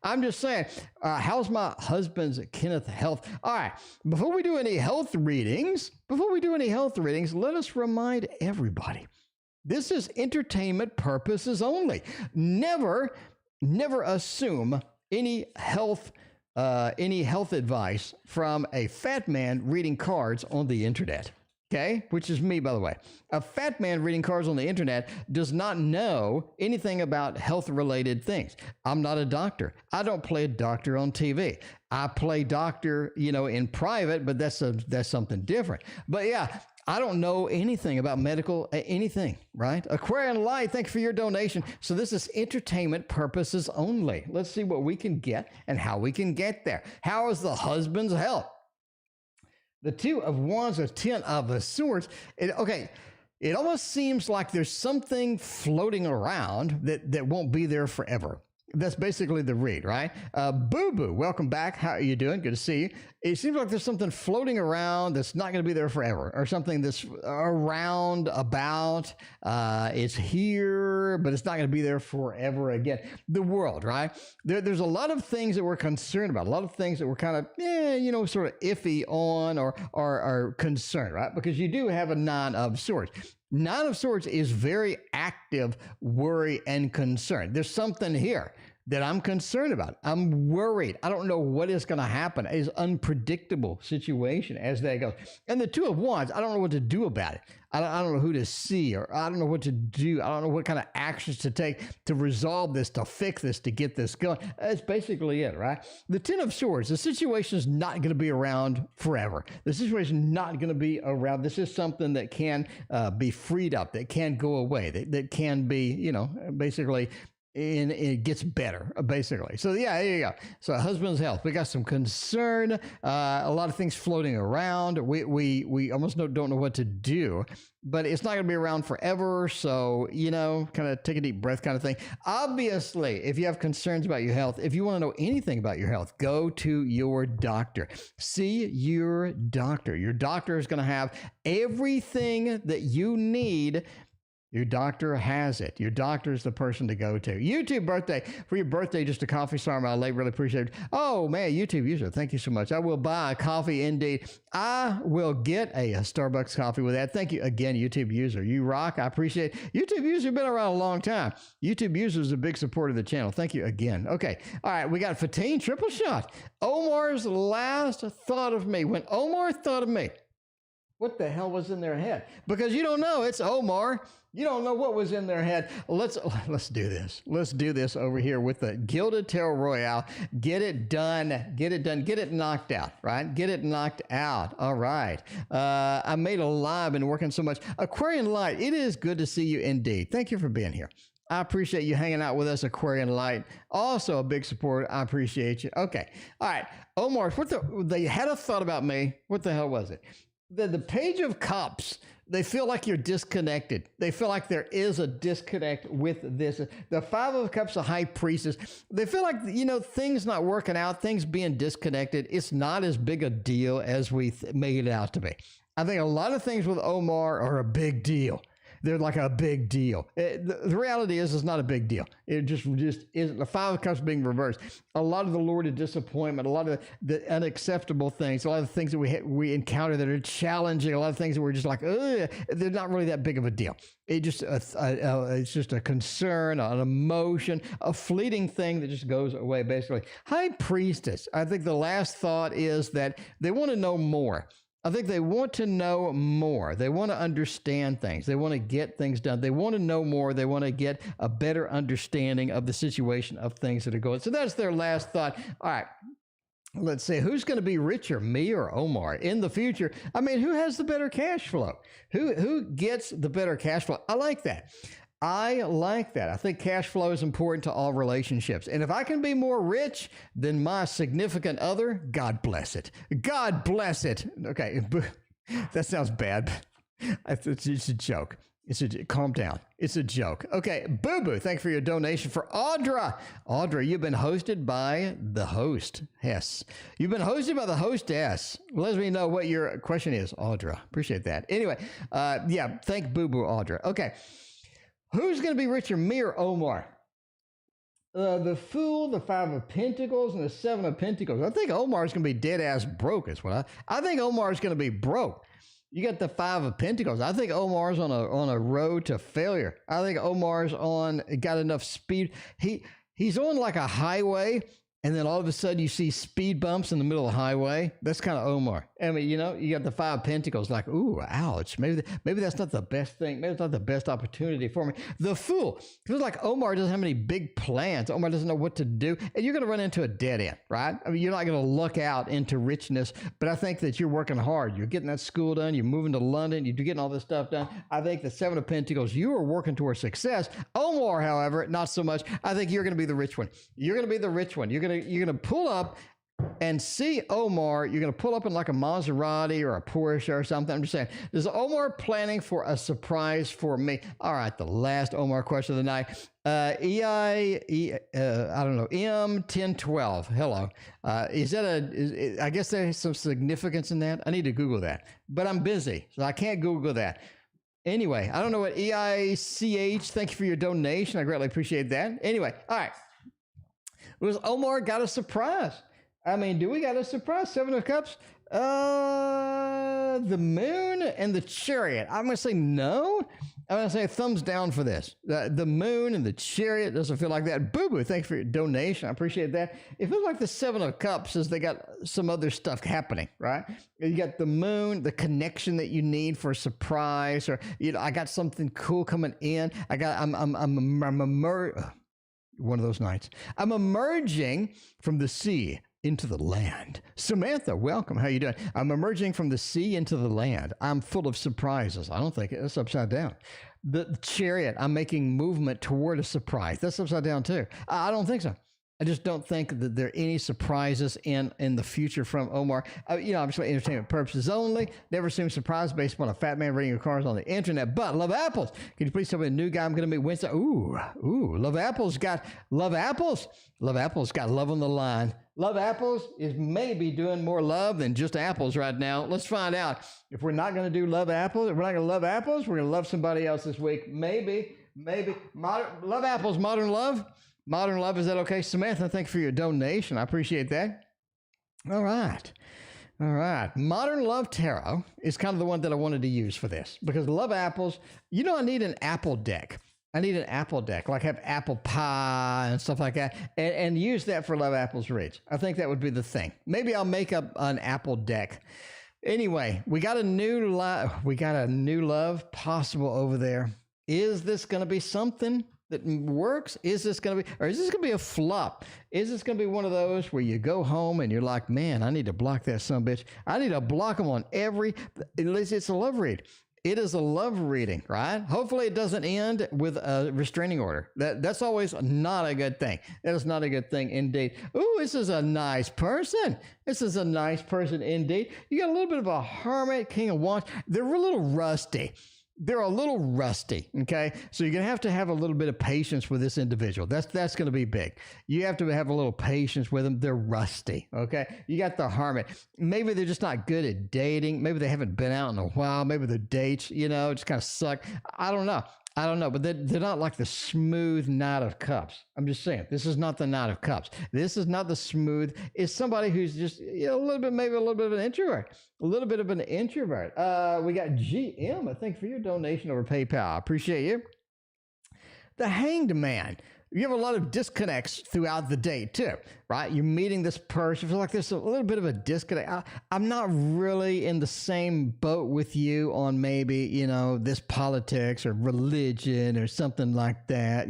I'm just saying. How's my husband's Kenneth health? All right, before we do any health readings, let us remind everybody, this is entertainment purposes only. Never assume any health advice from a fat man reading cards on the internet. Okay, which is me, by the way. A fat man reading cards on the internet does not know anything about health-related things. I'm not a doctor. I don't play a doctor on TV. I play doctor, in private, but that's something different. But yeah, I don't know anything about medical, anything, right? Aquarian Light, thank you for your donation. So this is entertainment purposes only. Let's see what we can get and how we can get there. How is the husband's health? The Two of Wands, the Ten of Swords. It almost seems like there's something floating around that won't be there forever. That's basically the read, right? Boo Boo, welcome back. How are you doing? Good to see you. It seems like there's something floating around that's not going to be there forever, or something that's around about. It's here, but it's not going to be there forever again. The world, right? There's a lot of things that we're concerned about, a lot of things that we're kind of, sort of iffy on or are concerned, right? Because you do have a Nine of Swords. Nine of Swords is very active worry and concern. There's something here that I'm concerned about. I'm worried. I don't know what is going to happen. It's an unpredictable situation as that goes. And the Two of Wands, I don't know what to do about it. I don't know who to see, or I don't know what to do. I don't know what kind of actions to take to resolve this, to fix this, to get this going. That's basically it, right? The Ten of Swords, the situation is not going to be around forever. The situation is not going to be around. This is something that can be freed up, that can go away, that can be, basically, and it gets better, basically. So yeah, there you go. So husband's health, we got some concern, a lot of things floating around. We almost don't know what to do, but it's not going to be around forever. So, kind of take a deep breath kind of thing. Obviously, if you have concerns about your health, if you want to know anything about your health, go to your doctor. See your doctor. Your doctor is going to have everything that you need. Your doctor has it. Your doctor is the person to go to. YouTube birthday. For your birthday, just a coffee. Sorry, my late. Really appreciate it. Oh, man, YouTube user. Thank you so much. I will buy a coffee indeed. I will get a Starbucks coffee with that. Thank you again, YouTube user. You rock. I appreciate it. YouTube user been around a long time. YouTube user is a big supporter of the channel. Thank you again. Okay. All right. We got Fatine triple shot. Omar's last thought of me. When Omar thought of me, what the hell was in their head? Because you don't know. It's Omar. You don't know what was in their head. Let's do this. Let's do this over here with the Gilded Tarot Royale. Get it done. Get it done. Get it knocked out, right? Get it knocked out. All right. I made a live, been working so much. Aquarian Light, it is good to see you indeed. Thank you for being here. I appreciate you hanging out with us, Aquarian Light. Also a big supporter. I appreciate you. Okay. All right. Omar, they had a thought about me. What the hell was it? The Page of Cups, they feel like you're disconnected. They feel like there is a disconnect with this. The Five of Cups, the High Priestess, they feel like, things not working out, things being disconnected. It's not as big a deal as we made it out to be. I think a lot of things with Omar are a big deal. They're like a big deal. The reality is, it's not a big deal. It just isn't. The Five of Cups being reversed. A lot of the Lord of disappointment, a lot of the unacceptable things, a lot of the things that we encounter that are challenging, a lot of things that we're just like, ugh, they're not really that big of a deal. It's just a concern, an emotion, a fleeting thing that just goes away, basically. High Priestess. I think the last thought is that they want to know more. I think they want to know more. They want to understand things. They want to get things done. They want to know more. They want to get a better understanding of the situation of things that are going. So that's their last thought. All right. Let's see, who's going to be richer, me or Omar, in the future? I mean, who has the better cash flow? Who gets the better cash flow? I like that. I like that. I think cash flow is important to all relationships. And if I can be more rich than my significant other, God bless it. God bless it. Okay, that sounds bad. It's a joke. Calm down. It's a joke. Okay, Boo Boo, thanks for your donation for Audra. Audra, you've been hosted by the host. Yes. You've been hosted by the hostess. Let me know what your question is, Audra. Appreciate that. Anyway, yeah, thank Boo Boo, Audra. Okay. Who's going to be richer, me or Omar? The Fool, the Five of Pentacles, and the Seven of Pentacles. I think Omar's going to be dead ass broke. Is what I think Omar's going to be broke. You got the Five of Pentacles. I think Omar's on a road to failure. I think Omar's got enough speed. He's on like a highway, and then all of a sudden you see speed bumps in the middle of the highway. That's kind of Omar. I mean, you got the Five of Pentacles, like, ooh, ouch. Maybe that's not the best thing. Maybe it's not the best opportunity for me. The Fool. Feels like Omar doesn't have any big plans. Omar doesn't know what to do. And you're going to run into a dead end, right? I mean, you're not going to luck out into richness, but I think that you're working hard. You're getting that school done. You're moving to London. You're getting all this stuff done. I think the Seven of Pentacles, you are working towards success. Omar, however, not so much. I think you're going to be the rich one. You're going to be the rich one. You're going to pull up and see Omar. You're going to pull up in like a Maserati or a Porsche or something. I'm just saying, is Omar planning for a surprise for me? All right, the last Omar question of the night. I don't know, M1012. Hello. Is that I guess there's some significance in that. I need to Google that, but I'm busy, so I can't Google that. Anyway, I don't know what EICH. Thank you for your donation. I greatly appreciate that. Anyway, all right. Was Omar got a surprise? I mean, do we got a surprise? Seven of Cups? The Moon and the Chariot. I'm going to say no. I'm going to say thumbs down for this. The Moon and the Chariot doesn't feel like that. Boo Boo, thanks for your donation. I appreciate that. It feels like the Seven of Cups is they got some other stuff happening, right? You got the Moon, the connection that you need for a surprise, or I got something cool coming in. One of those nights. I'm emerging from the sea into the land. Samantha, welcome. How you doing? I'm emerging from the sea into the land. I'm full of surprises. I don't think it's upside down. The Chariot, I'm making movement toward a surprise. That's upside down too. I don't think so. I just don't think that there are any surprises in the future from Omar. Obviously entertainment purposes only. Never seems surprised based upon a fat man reading your cars on the internet. But Love Apples, can you please tell me the new guy I'm going to meet Wednesday? Ooh, Love Apples got Love Apples. Love Apples got love on the line. Love Apples is maybe doing more love than just apples right now. Let's find out. If we're not going to do Love Apples, if we're not going to love apples, we're going to love somebody else this week. Maybe. Love Apples, Modern Love. Modern Love, is that okay? Samantha, thank you for your donation. I appreciate that. All right. Modern Love Tarot is kind of the one that I wanted to use for this because Love Apples, I need an apple deck. Like have apple pie and stuff like that, and use that for Love Apples reads. I think that would be the thing. Maybe I'll make up an apple deck. Anyway, we got a new love possible over there. Is this going to be something that works? Is this going to be a flop? Is this going to be one of those where you go home and you're like, man, I need to block that sumbitch. I need to block them on at least it's a love read. It is a love reading, right? Hopefully it doesn't end with a restraining order. That's always not a good thing. That is not a good thing indeed. Ooh, this is a nice person. This is a nice person indeed. You got a little bit of a Hermit, King of Wands. They're a little rusty. Okay? So you're going to have a little bit of patience with this individual. That's going to be big. You have to have a little patience with them. They're rusty, okay? You got the Hermit. Maybe they're just not good at dating. Maybe they haven't been out in a while. Maybe the dates, just kind of suck. I don't know. But they're not like the smooth Knight of Cups. I'm just saying, this is not the Knight of Cups. This is not the smooth. It's somebody who's just maybe a little bit of an introvert. We got GM. Thank you for your donation over PayPal. I appreciate you. The Hanged Man. You have a lot of disconnects throughout the day too, right? You're meeting this person. I feel like there's a little bit of a disconnect. I'm not really in the same boat with you on maybe, this politics or religion or something like that.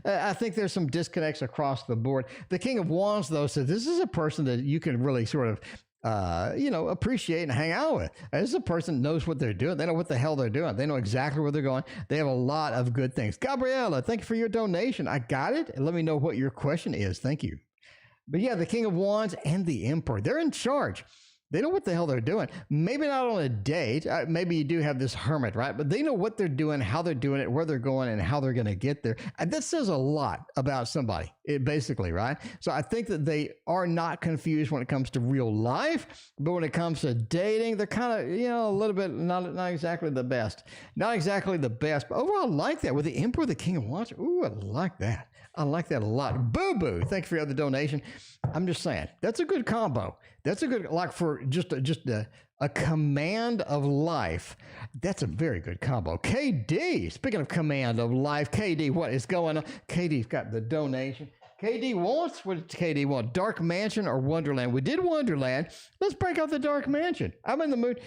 I think there's some disconnects across the board. The King of Wands, though, says this is a person that you can really sort of appreciate and hang out with. This is a person that knows what they're doing. They know what the hell they're doing. They know exactly where they're going. They have a lot of good things. Gabriella, thank you for your donation. I got it. And let me know what your question is. Thank you. But yeah, the King of Wands and the Emperor, they're in charge. They know what the hell they're doing. Maybe not on a date. Maybe you do have this hermit, right? But they know what they're doing, how they're doing it, where they're going, and how they're going to get there. And that says a lot about somebody, basically, right? So I think that they are not confused when it comes to real life, but when it comes to dating, they're kind of, a little bit, not exactly the best. Not exactly the best. But overall, I like that. With the Emperor, the King of Wands, ooh, I like that. I like that a lot. Boo-boo. Thank you for your other donation. I'm just saying, that's a good combo. That's a good, like for just a command of life. That's a very good combo. KD, speaking of command of life, KD, what is going on? KD's got the donation. KD wants, what does KD want? Dark Mansion or Wonderland? We did Wonderland. Let's break out the Dark Mansion. I'm in the mood.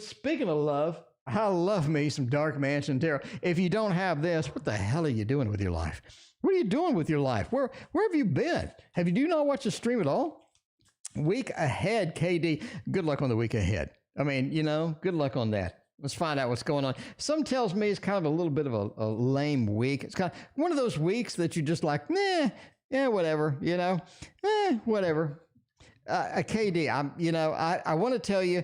Speaking of love, I love me some Dark Mansion Tarot. If you don't have this, what the hell are you doing with your life? What are you doing with your life? Where have you been? Do you not watch the stream at all? Week ahead, KD. Good luck on the week ahead. I mean, good luck on that. Let's find out what's going on. Some tells me it's kind of a little bit of a lame week. It's kind of one of those weeks that you're just like, whatever, whatever. KD, I want to tell you,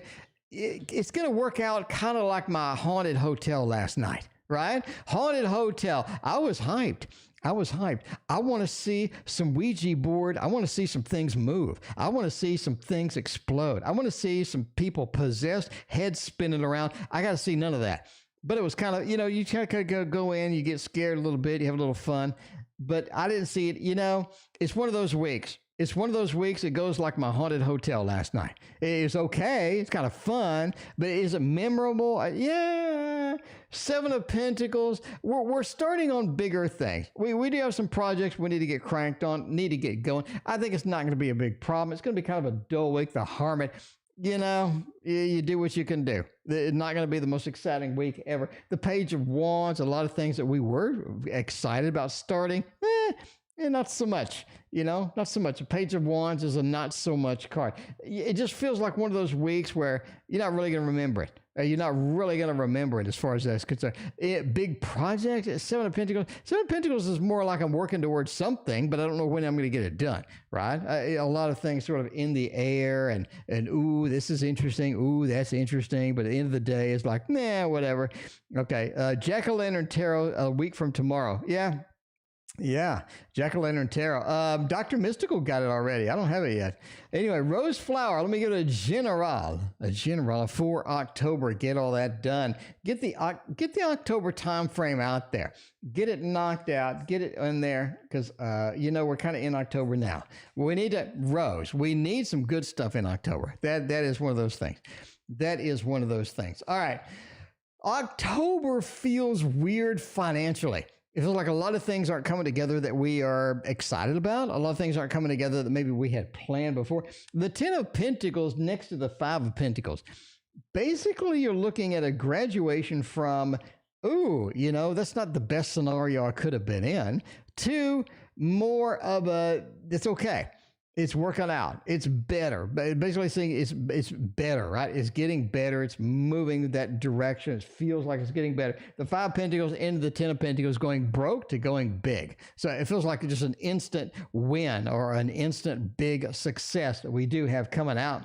it's going to work out kind of like my haunted hotel last night, right? Haunted hotel. I was hyped. I want to see some Ouija board. I want to see some things move. I want to see some things explode. I want to see some people possessed, heads spinning around. I got to see none of that. But it was kind of, you kind of go in, you get scared a little bit, you have a little fun. But I didn't see it. It's one of those weeks. It's one of those weeks. It goes like my haunted hotel last night. It's okay. It's kind of fun, but is it memorable? Yeah. Seven of Pentacles. We're starting on bigger things. We do have some projects we need to get cranked on, need to get going. I think it's not going to be a big problem. It's going to be kind of a dull week. The Hermit, you do what you can do. It's not going to be the most exciting week ever. The Page of Wands, a lot of things that we were excited about starting, not so much, not so much. A Page of Wands is a not so much card. It just feels like one of those weeks where you're not really going to remember it. You're not really going to remember it as far as that's concerned. Big project, Seven of Pentacles. Seven of Pentacles is more like I'm working towards something, but I don't know when I'm going to get it done, right? A lot of things sort of in the air and ooh, this is interesting. Ooh, that's interesting. But at the end of the day, it's like, whatever. Okay, Jack-o'-lantern Tarot a week from tomorrow. Yeah, Jack-o'-lantern Tarot. Dr. Mystical got it already. I don't have it yet. Anyway, Rose Flower. Let me give it a general for October. Get all that done. Get the October time frame out there. Get it knocked out. Get it in there because we're kind of in October now. We need Rose. We need some good stuff in October. That is one of those things. All right. October feels weird financially. It feels like a lot of things aren't coming together that we are excited about. A lot of things aren't coming together that maybe we had planned before. The 10 of Pentacles next to the 5 of Pentacles. Basically, you're looking at a graduation from, that's not the best scenario I could have been in, to more of it's okay. It's working out. It's better. Basically saying it's better, right? It's getting better. It's moving that direction. It feels like it's getting better. The 5 of Pentacles into the 10 of Pentacles, going broke to going big. So it feels like just an instant win or an instant big success that we do have coming out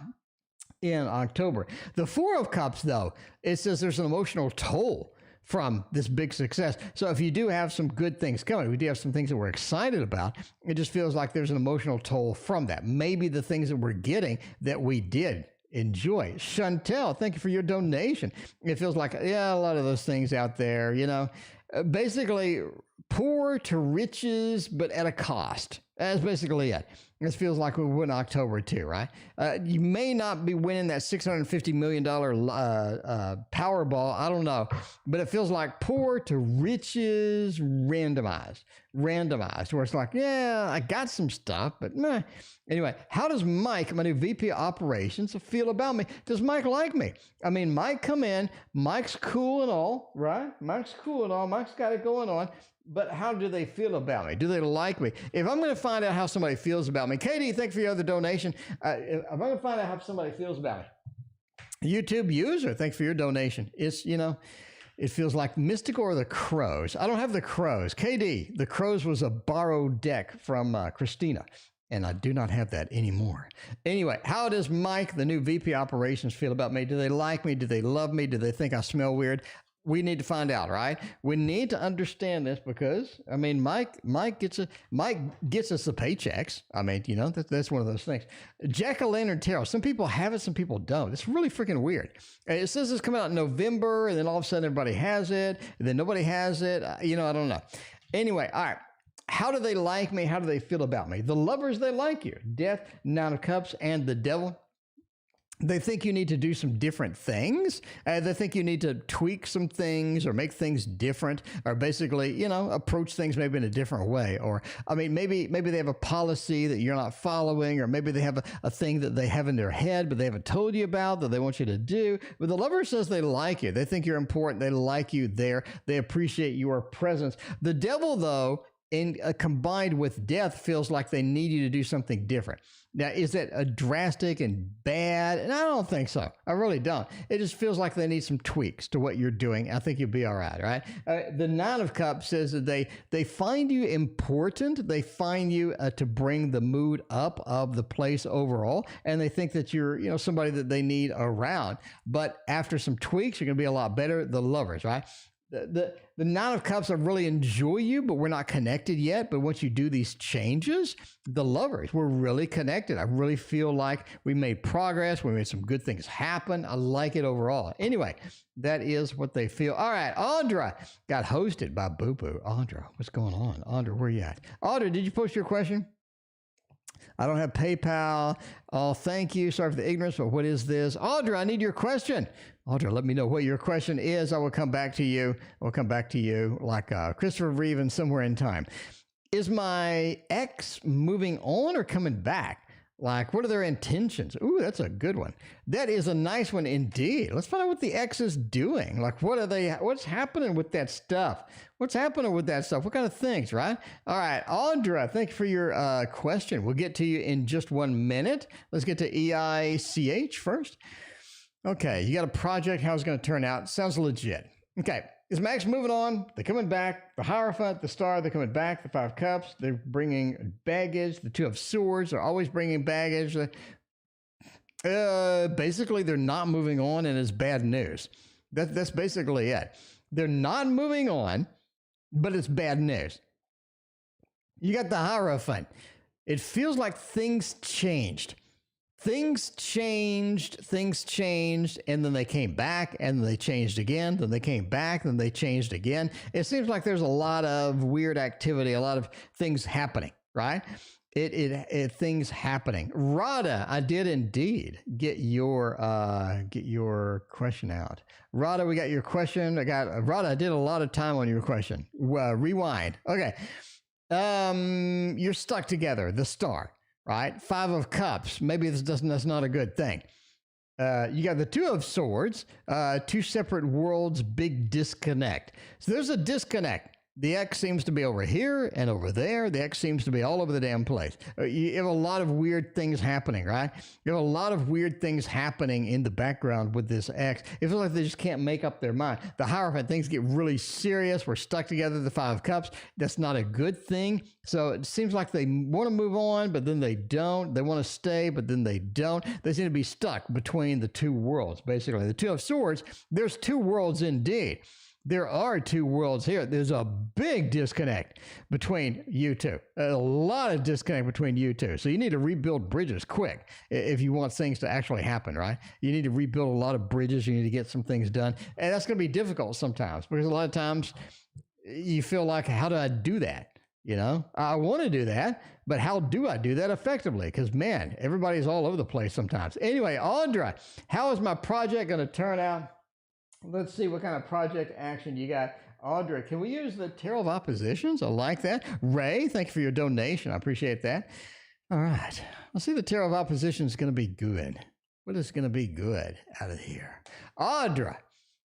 in October. The 4 of Cups, though, it says there's an emotional toll from this big success. So if you do have some good things coming, we do have some things that we're excited about, it just feels like there's an emotional toll from that. Maybe the things that we're getting that we did enjoy. Chantel, thank you for your donation. It feels like, a lot of those things out there, basically poor to riches, but at a cost. That's basically it. This feels like we win October too, right? You may not be winning that $650 million Powerball. I don't know. But it feels like poor to riches randomized, where it's like, I got some stuff, but meh. Anyway, how does Mike, my new VP of Operations, feel about me? Does Mike like me? I mean, Mike come in. Mike's cool and all, right? Mike's got it going on. but how do they feel about me? Do they like me? If I'm going to find out how somebody feels about me, Katie, thanks for your other donation. If I'm going to find out how somebody feels about me, YouTube user, thanks for your donation. It's, it feels like Mystical or the Crows. I don't have the Crows. KD, the Crows was a borrowed deck from Christina, and I do not have that anymore. Anyway, how does Mike, the new VP Operations, feel about me? Do they like me? Do they love me? Do they think I smell weird? We need to find out, right? We need to understand this because, Mike gets us the paychecks. That's one of those things. Jack-o'-lantern tarot. Some people have it, some people don't. It's really freaking weird. It says it's coming out in November, and then all of a sudden everybody has it, and then nobody has it. I don't know. Anyway, all right. How do they like me? How do they feel about me? The lovers, they like you. Death, Nine of Cups, and the Devil. They think you need to do some different things. They think you need to tweak some things or make things different or basically, approach things maybe in a different way. Or, maybe they have a policy that you're not following, or maybe they have a thing that they have in their head, but they haven't told you about that they want you to do. But the lover says they like you. They think you're important. They like you there. They appreciate your presence. The Devil, though, combined with Death, feels like they need you to do something different. Now, is that a drastic and bad? And I don't think so. I really don't. It just feels like they need some tweaks to what you're doing. I think you'll be all right? The Nine of Cups says that they find you important. They find you to bring the mood up of the place overall, and they think that you're, somebody that they need around. But after some tweaks, you're going to be a lot better. The lovers, right? The Nine of Cups, I really enjoy you, but we're not connected yet. But once you do these changes, the lovers, we're really connected. I really feel like we made progress. We made some good things happen. I like it overall. Anyway, that is what they feel. All right, Audra got hosted by Boo Boo. Audra, what's going on? Audra, where you at? Audra, did you post your question? I don't have PayPal. Oh, thank you. Sorry for the ignorance, but what is this? Audra, I need your question. Audra, let me know what your question is. I will come back to you. I'll come back to you like Christopher Reeve in Somewhere in Time. Is my ex moving on or coming back? Like, what are their intentions? Ooh, that's a good one. That is a nice one indeed. Let's find out what the ex is doing. Like, what's happening with that stuff? What's happening with that stuff? What kind of things, right? All right, Audra, thank you for your question. We'll get to you in just 1 minute. Let's get to EICH first. Okay, you got a project. How's it going to turn out? Sounds legit. Okay, is Max moving on? They're coming back. The Hierophant, the Star, they're coming back. The Five Cups, they're bringing baggage. The Two of Swords are always bringing baggage. Basically, they're not moving on, and it's bad news. That's basically it. They're not moving on, but it's bad news. You got the Hierophant. It feels like things changed. Things changed, and then they came back, and they changed again, then they came back, then they changed again. It seems like there's a lot of weird activity, a lot of things happening, right? Things happening. Rada, I did indeed get your question out. Rada, we got your question. Rada, I did a lot of time on your question. Rewind. Okay. You're stuck together, the Star. Right? Five of Cups. Maybe that's not a good thing. You got the Two of Swords, two separate worlds, big disconnect. So there's a disconnect. The X seems to be over here and over there. The X seems to be all over the damn place. You have a lot of weird things happening, right? You have a lot of weird things happening in the background with this X. It feels like they just can't make up their mind. The Hierophant, things get really serious. We're stuck together, the Five of Cups. That's not a good thing. So it seems like they want to move on, but then they don't. They want to stay, but then they don't. They seem to be stuck between the two worlds, basically. The Two of Swords, there's two worlds indeed. There are two worlds here. There's a big disconnect between you two. A lot of disconnect between you two. So you need to rebuild bridges quick if you want things to actually happen, right? You need to rebuild a lot of bridges. You need to get some things done. And that's going to be difficult sometimes because a lot of times you feel like, how do I do that? I want to do that, but how do I do that effectively? Because, man, everybody's all over the place sometimes. Anyway, Audra, how is my project going to turn out? Let's see what kind of project action you got. Audra, can we use the Tarot of Oppositions? I like that. Ray, thank you for your donation. I appreciate that. All right. Let's see, the Tarot of Opposition is going to be good. What is going to be good out of here? Audra,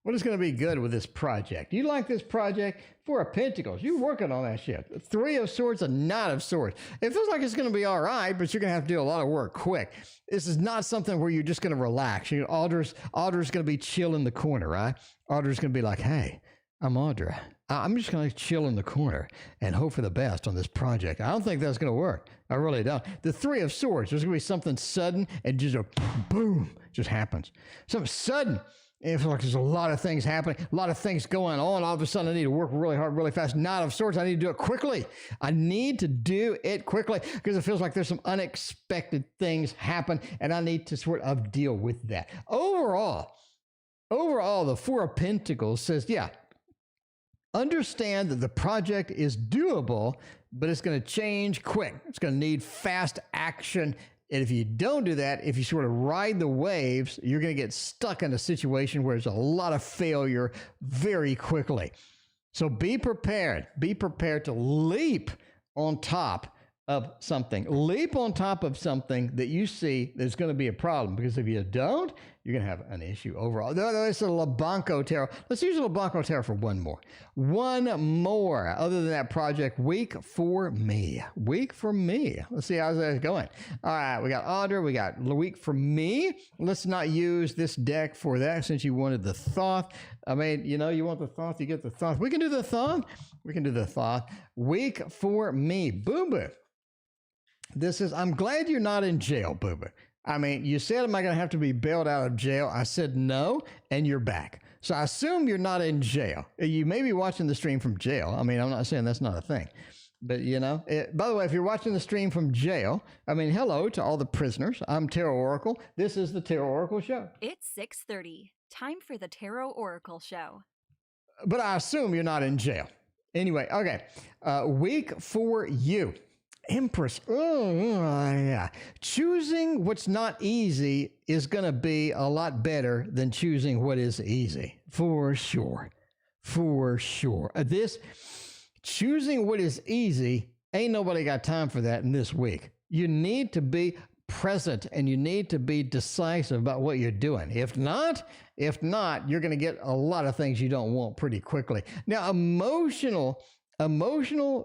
What is going to be good with this project? You like this project? Four of Pentacles. You're working on that shit. Three of Swords, a Knight of Swords. It feels like it's going to be all right, but you're going to have to do a lot of work quick. This is not something where you're just going to relax. Audra's going to be chill in the corner, right? Audra's going to be like, hey, I'm Audra. I'm just going to chill in the corner and hope for the best on this project. I don't think that's going to work. I really don't. The Three of Swords, there's going to be something sudden and just a boom, just happens. Something sudden. It feels like there's a lot of things happening, a lot of things going on. All of a sudden, I need to work really hard, really fast. Knight of Swords, I need to do it quickly. I need to do it quickly because it feels like there's some unexpected things happen, and I need to sort of deal with that. Overall, the Four of Pentacles says, yeah, understand that the project is doable, but it's going to change quick. It's going to need fast action. And if you don't do that, if you sort of ride the waves, you're going to get stuck in a situation where there's a lot of failure very quickly. So be prepared. Be prepared to leap on top of something. Leap on top of something that you see there's going to be a problem. Because if you don't, you're going to have an issue overall. It's a Labanco Tarot. Let's use a Labanco Tarot for one more. One more. Other than that project, week for me. Week for me. Let's see how's that going. All right, we got Audra. We got week for me. Let's not use this deck for that since you wanted the Thoth. I mean, you want the Thoth, you get the Thoth. We can do the Thoth. We can do the Thoth. Week for me. Boo boo. I'm glad you're not in jail, Boo Boo. I mean, you said, am I going to have to be bailed out of jail? I said no, and you're back. So I assume you're not in jail. You may be watching the stream from jail. I mean, I'm not saying that's not a thing. But, by the way, if you're watching the stream from jail, I mean, hello to all the prisoners. I'm Tarot Oracle. This is the Tarot Oracle Show. It's 6:30. Time for the Tarot Oracle Show. But I assume you're not in jail. Anyway, okay. Week for you. Empress. Oh, yeah. Choosing what's not easy is going to be a lot better than choosing what is easy. For sure. For sure. Choosing what is easy, ain't nobody got time for that in this week. You need to be present and you need to be decisive about what you're doing. If not, you're going to get a lot of things you don't want pretty quickly. Now, emotional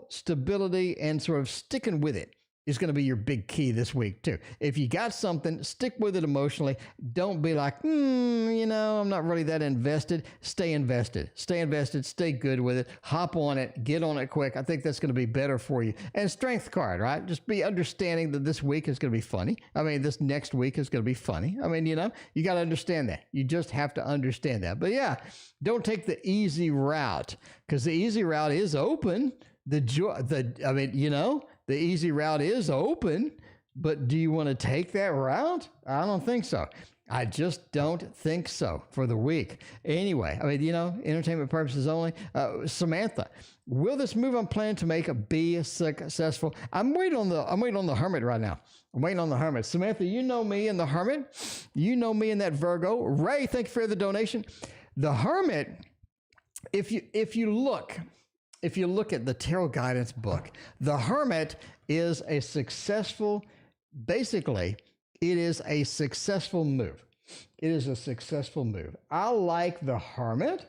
stability and sort of sticking with it is going to be your big key this week too. If you got something, stick with it emotionally. Don't be like, I'm not really that invested. Stay invested. Stay invested. Stay good with it. Hop on it. Get on it quick. I think that's going to be better for you. And strength card, right? Just be understanding that this week is going to be funny. I mean, this next week is going to be funny. I mean, you got to understand that. You just have to understand that. But yeah, don't take the easy route because the easy route is open. The easy route is open, but do you want to take that route? I don't think so. I just don't think so for the week. Anyway, I mean, entertainment purposes only. Samantha, will this move I'm planning to make be successful? I'm waiting on the Hermit right now. I'm waiting on the Hermit. Samantha, you know me and the Hermit. You know me and that Virgo. Ray, thank you for the donation. The Hermit, if you look at the Tarot Guidance book, the Hermit is a successful, basically, it is a successful move. It is a successful move. I like the Hermit.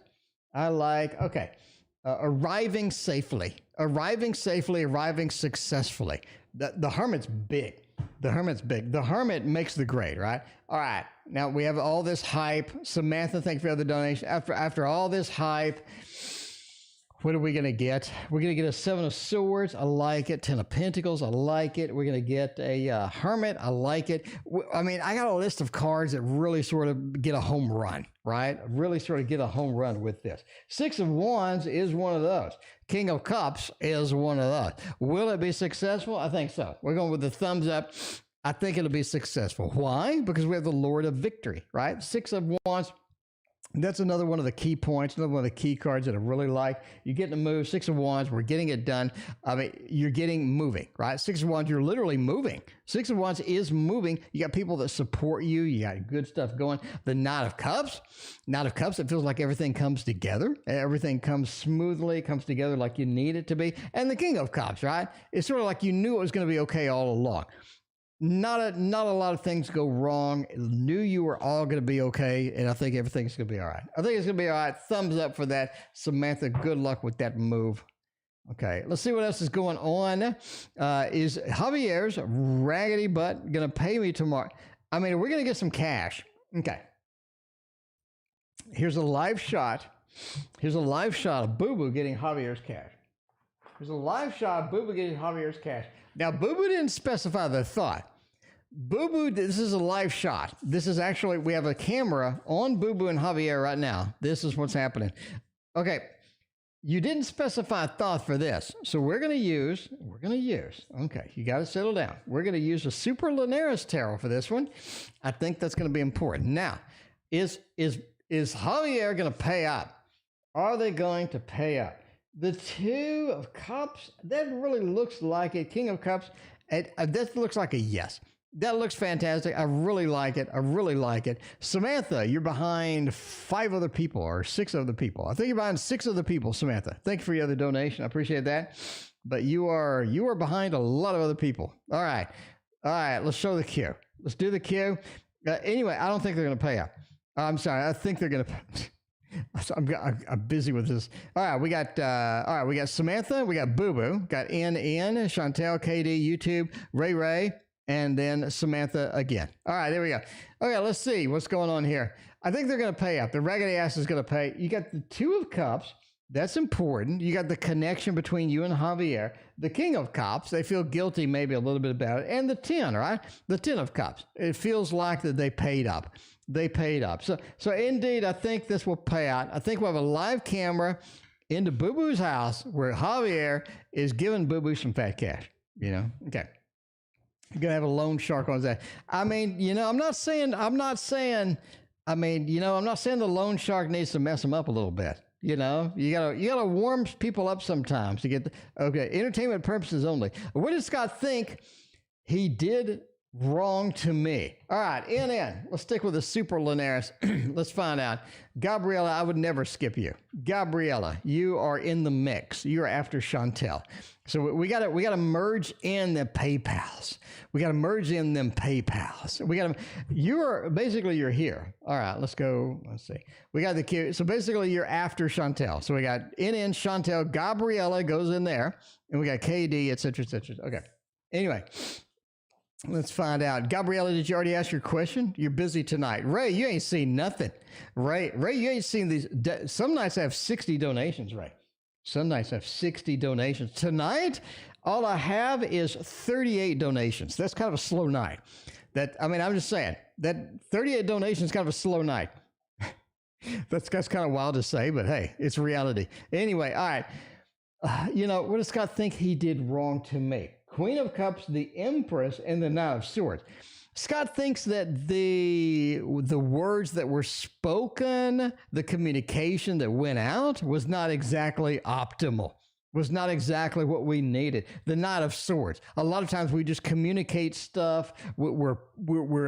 Arriving safely, arriving successfully. The Hermit's big. The Hermit's big. The Hermit makes the grade, right? All right. Now we have all this hype. Samantha, thank you for the donation. After all this hype, what are we going to get? We're going to get a Seven of Swords. I like it. Ten of Pentacles. I like it. We're going to get a Hermit. I like it. I mean, I got a list of cards that really sort of get a home run, right? Really sort of get a home run with this. Six of Wands is one of those. King of Cups is one of those. Will it be successful? I think so. We're going with the thumbs up. I think it'll be successful. Why? Because we have the Lord of Victory, right? Six of Wands. That's another one of the key points, another one of the key cards that I really like. You're getting to move. Six of Wands, we're getting it done. I mean, you're getting moving, right? Six of Wands, you're literally moving. Six of Wands is moving. You got people that support you. You got good stuff going. The Knight of Cups, it feels like everything comes together. Everything comes smoothly, comes together like you need it to be. And the King of Cups, right? It's sort of like you knew it was going to be okay all along. not a lot of things go wrong. Knew you were all going to be okay, and I think everything's going to be all right. I think it's going to be all right. Thumbs up for that, Samantha. Good luck with that move. Okay, let's see what else is going on. Is Javier's raggedy butt going to pay me tomorrow? I mean, we're going to get some cash. Okay. Here's a live shot. Here's a live shot of Boo Boo getting Javier's cash. Here's a live shot of Boo Boo getting Javier's cash. Now, Boo Boo didn't specify the thought. Boo Boo, this is a live shot. This is actually, we have a camera on Boo Boo and Javier right now. This is what's happening. Okay. You didn't specify a thought for this. So we're going to use, okay, you got to settle down. We're going to use a Super Linares tarot for this one. I think that's going to be important. Now, is Javier going to pay up? Are they going to pay up? The Two of Cups, that really looks like a King of Cups. That looks like a yes. That looks fantastic. I really like it. I really like it. Samantha, you're behind 5 other people or 6 other people. I think you're behind 6 other people, Samantha. Thank you for your other donation. I appreciate that. But you are behind a lot of other people. All right. All right. Let's show the queue. Let's do the queue. Anyway, I don't think they're going to pay up. I'm sorry. I think they're going to. I'm busy with this. All right, we got Samantha, we got Boo Boo, got NN, Chantel, KD, YouTube, Ray, and then Samantha again. All right, there we go. Okay, let's see what's going on here. I think they're going to pay up. The raggedy ass is going to pay. You got the Two of Cups. That's important. You got the connection between you and Javier. The King of Cups, they feel guilty maybe a little bit about it. And the 10, right? The 10 of Cups. It feels like that they paid up. They paid up. So indeed, I think this will pay out. I think we'll have a live camera into Boo Boo's house where Javier is giving Boo Boo some fat cash. You know? Okay. You're going to have a loan shark on that. I mean, you know, I'm not saying the loan shark needs to mess them up a little bit. You know, you gotta warm people up sometimes to get okay. Entertainment purposes only. What did Scott think he did wrong to me? All right, NN. Let's stick with the Super Linares. Let's find out. Gabriella, I would never skip you. Gabriella, you are in the mix. You're after Chantel. So we gotta merge in the PayPals. We gotta merge in them PayPals. You're here. All right, let's go. Let's see. We got the queue. So basically you're after Chantel. So we got NN, Chantel, Gabriella goes in there, and we got KD, et cetera, et cetera. Okay. Anyway. Let's find out. Gabriella, did you already ask your question? You're busy tonight. Ray, you ain't seen nothing. Ray, you ain't seen these. Some nights I have 60 donations, Ray. Some nights I have 60 donations. Tonight, all I have is 38 donations. That's kind of a slow night. I'm just saying, that 38 donations is kind of a slow night. That's kind of wild to say, but hey, it's reality. Anyway, all right. What does Scott think he did wrong to me? Queen of Cups, the Empress, and the Knight of Swords. Scott thinks that the words that were spoken, the communication that went out was not exactly optimal, was not exactly what we needed. The Knight of Swords. A lot of times we just communicate stuff. We're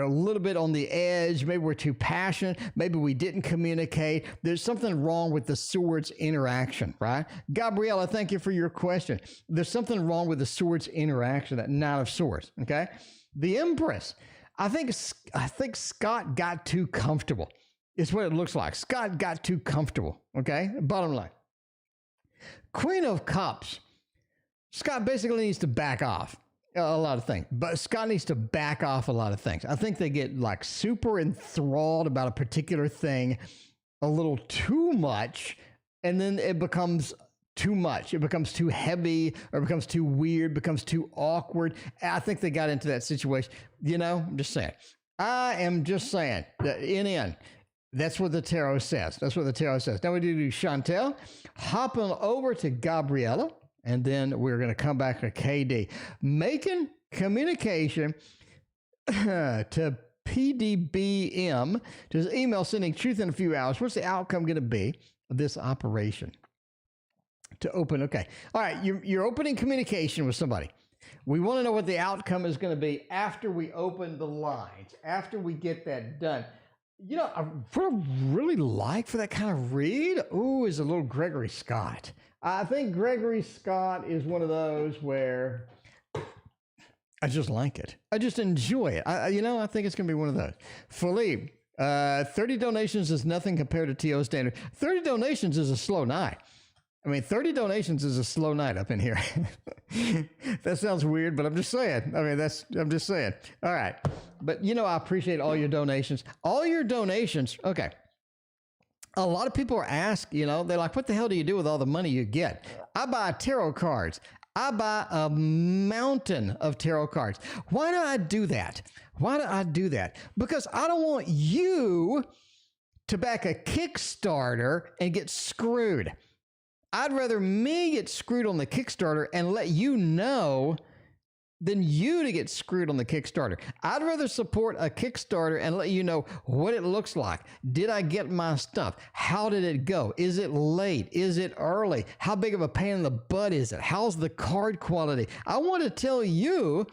a little bit on the edge. Maybe we're too passionate. Maybe we didn't communicate. There's something wrong with the swords interaction, right? Gabriella, thank you for your question. There's something wrong with the swords interaction, that Knight of Swords, okay? The Empress. I think Scott got too comfortable. It's what it looks like. Scott got too comfortable, okay? Bottom line. Queen of Cups. Scott basically needs to back off a lot of things, but Scott needs to back off a lot of things. I think they get like super enthralled about a particular thing a little too much, and then it becomes too much. It becomes too heavy, or it becomes too weird, becomes too awkward. I think they got into that situation. I'm just saying. I am just saying that NN. That's what the tarot says. That's what the tarot says. Now we do Chantel, hopping over to Gabriella, and then we're going to come back to KD. Making communication to PDBM, just email sending truth in a few hours. What's the outcome going to be of this operation? To open, okay. All right, you're opening communication with somebody. We want to know what the outcome is going to be after we open the lines, after we get that done. What I really like for that kind of read, is a little Gregory Scott. I think Gregory Scott is one of those where I just like it. I just enjoy it. I think it's going to be one of those. Philippe, 30 donations is nothing compared to TO standard. 30 donations is a slow night. 30 donations is a slow night up in here. That sounds weird, but I'm just saying. I'm just saying. All right. But, I appreciate all your donations. All your donations. Okay. A lot of people are asked, they're like, what the hell do you do with all the money you get? I buy tarot cards. I buy a mountain of tarot cards. Why do I do that? Because I don't want you to back a Kickstarter and get screwed. I'd rather me get screwed on the Kickstarter and let you know than you to get screwed on the Kickstarter. I'd rather support a Kickstarter and let you know what it looks like. Did I get my stuff? How did it go? Is it late? Is it early? How big of a pain in the butt is it? How's the card quality? I want to tell you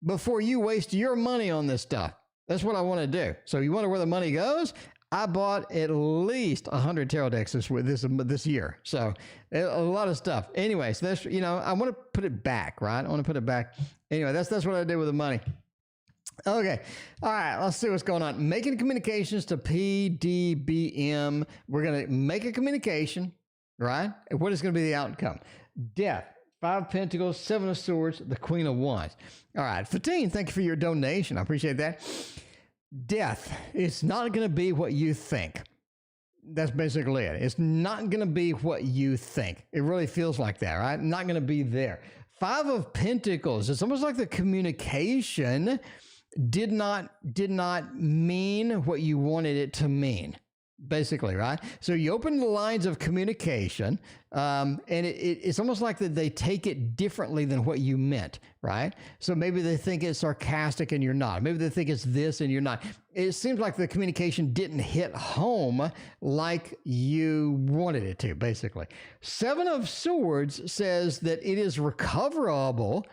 before you waste your money on this stuff. That's what I want to do. So you wonder where the money goes? I bought at least 100 tarot decks this year. So a lot of stuff. Anyways, that's, I want to put it back, right? I want to put it back. Anyway, that's what I did with the money. Okay. All right. Let's see what's going on. Making communications to PDBM. We're going to make a communication, right? And what is going to be the outcome? Death. 5 of Pentacles, 7 of Swords, the Queen of Wands. All right. Fatine, thank you for your donation. I appreciate that. Death. It's not going to be what you think. That's basically it. It's not going to be what you think. It really feels like that, right? Not going to be there. 5 of Pentacles. It's almost like the communication did not mean what you wanted it to mean. Basically, right? So you open the lines of communication, and it's almost like that they take it differently than what you meant, right? So maybe they think it's sarcastic and you're not. Maybe they think it's this and you're not. It seems like the communication didn't hit home like you wanted it to, basically. 7 of Swords says that it is recoverable.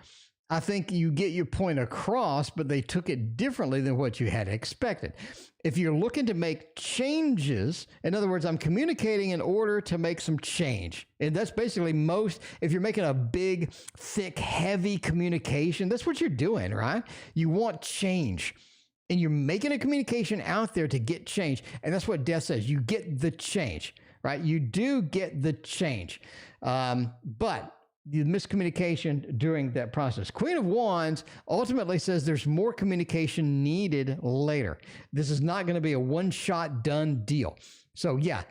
I think you get your point across, but they took it differently than what you had expected. If you're looking to make changes, in other words, I'm communicating in order to make some change. And that's basically if you're making a big, thick, heavy communication, that's what you're doing, right? You want change. And you're making a communication out there to get change. And that's what Death says. You get the change, right? You do get the change. But the miscommunication during that process. Queen of Wands ultimately says there's more communication needed later. This is not going to be a one-shot done deal. So yeah,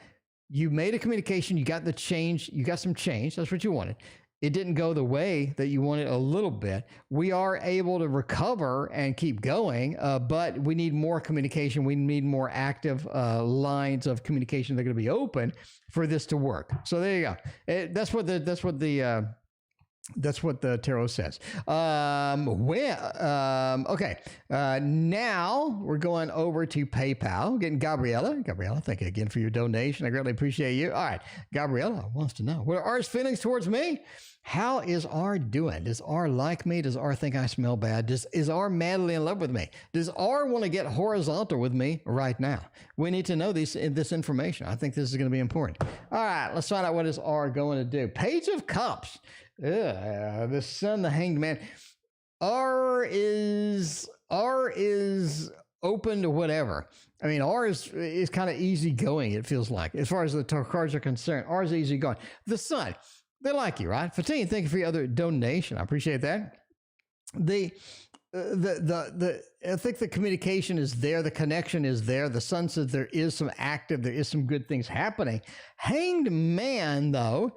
you made a communication, you got the change, you got some change. That's what you wanted. It didn't go the way that you wanted a little bit. We are able to recover and keep going, but we need more communication. We need more active lines of communication that are going to be open for this to work. So there you go. That's what the tarot says. Okay. Now we're going over to PayPal. Getting Gabriella. Gabriella, thank you again for your donation. I greatly appreciate you. All right. Gabriella wants to know, what are R's feelings towards me? How is R doing? Does R like me? Does R think I smell bad? Is R madly in love with me? Does R want to get horizontal with me right now? We need to know this information. I think this is going to be important. All right. Let's find out what is R going to do. Page of Cups. The Sun, the Hanged Man. R is open to whatever. R is kind of easygoing, it feels like. As far as the cards are concerned, R is easygoing. The Sun, they like you, right? Fatine, thank you for your other donation. I appreciate that. I think the communication is there. The connection is there. The Sun says there is some good things happening. Hanged Man, though,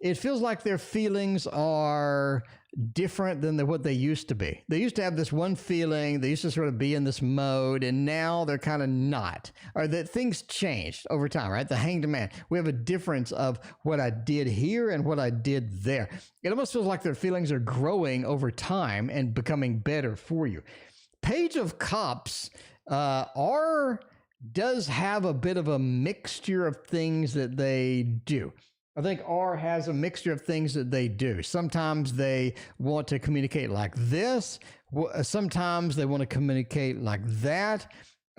it feels like their feelings are different than what they used to be. They used to have this one feeling. They used to sort of be in this mode, and now they're kind of not. Or that things changed over time, right? The Hanged Man. We have a difference of what I did here and what I did there. It almost feels like their feelings are growing over time and becoming better for you. Page of Cups does have a bit of a mixture of things that they do. I think R has a mixture of things that they do. Sometimes they want to communicate like this. Sometimes they want to communicate like that.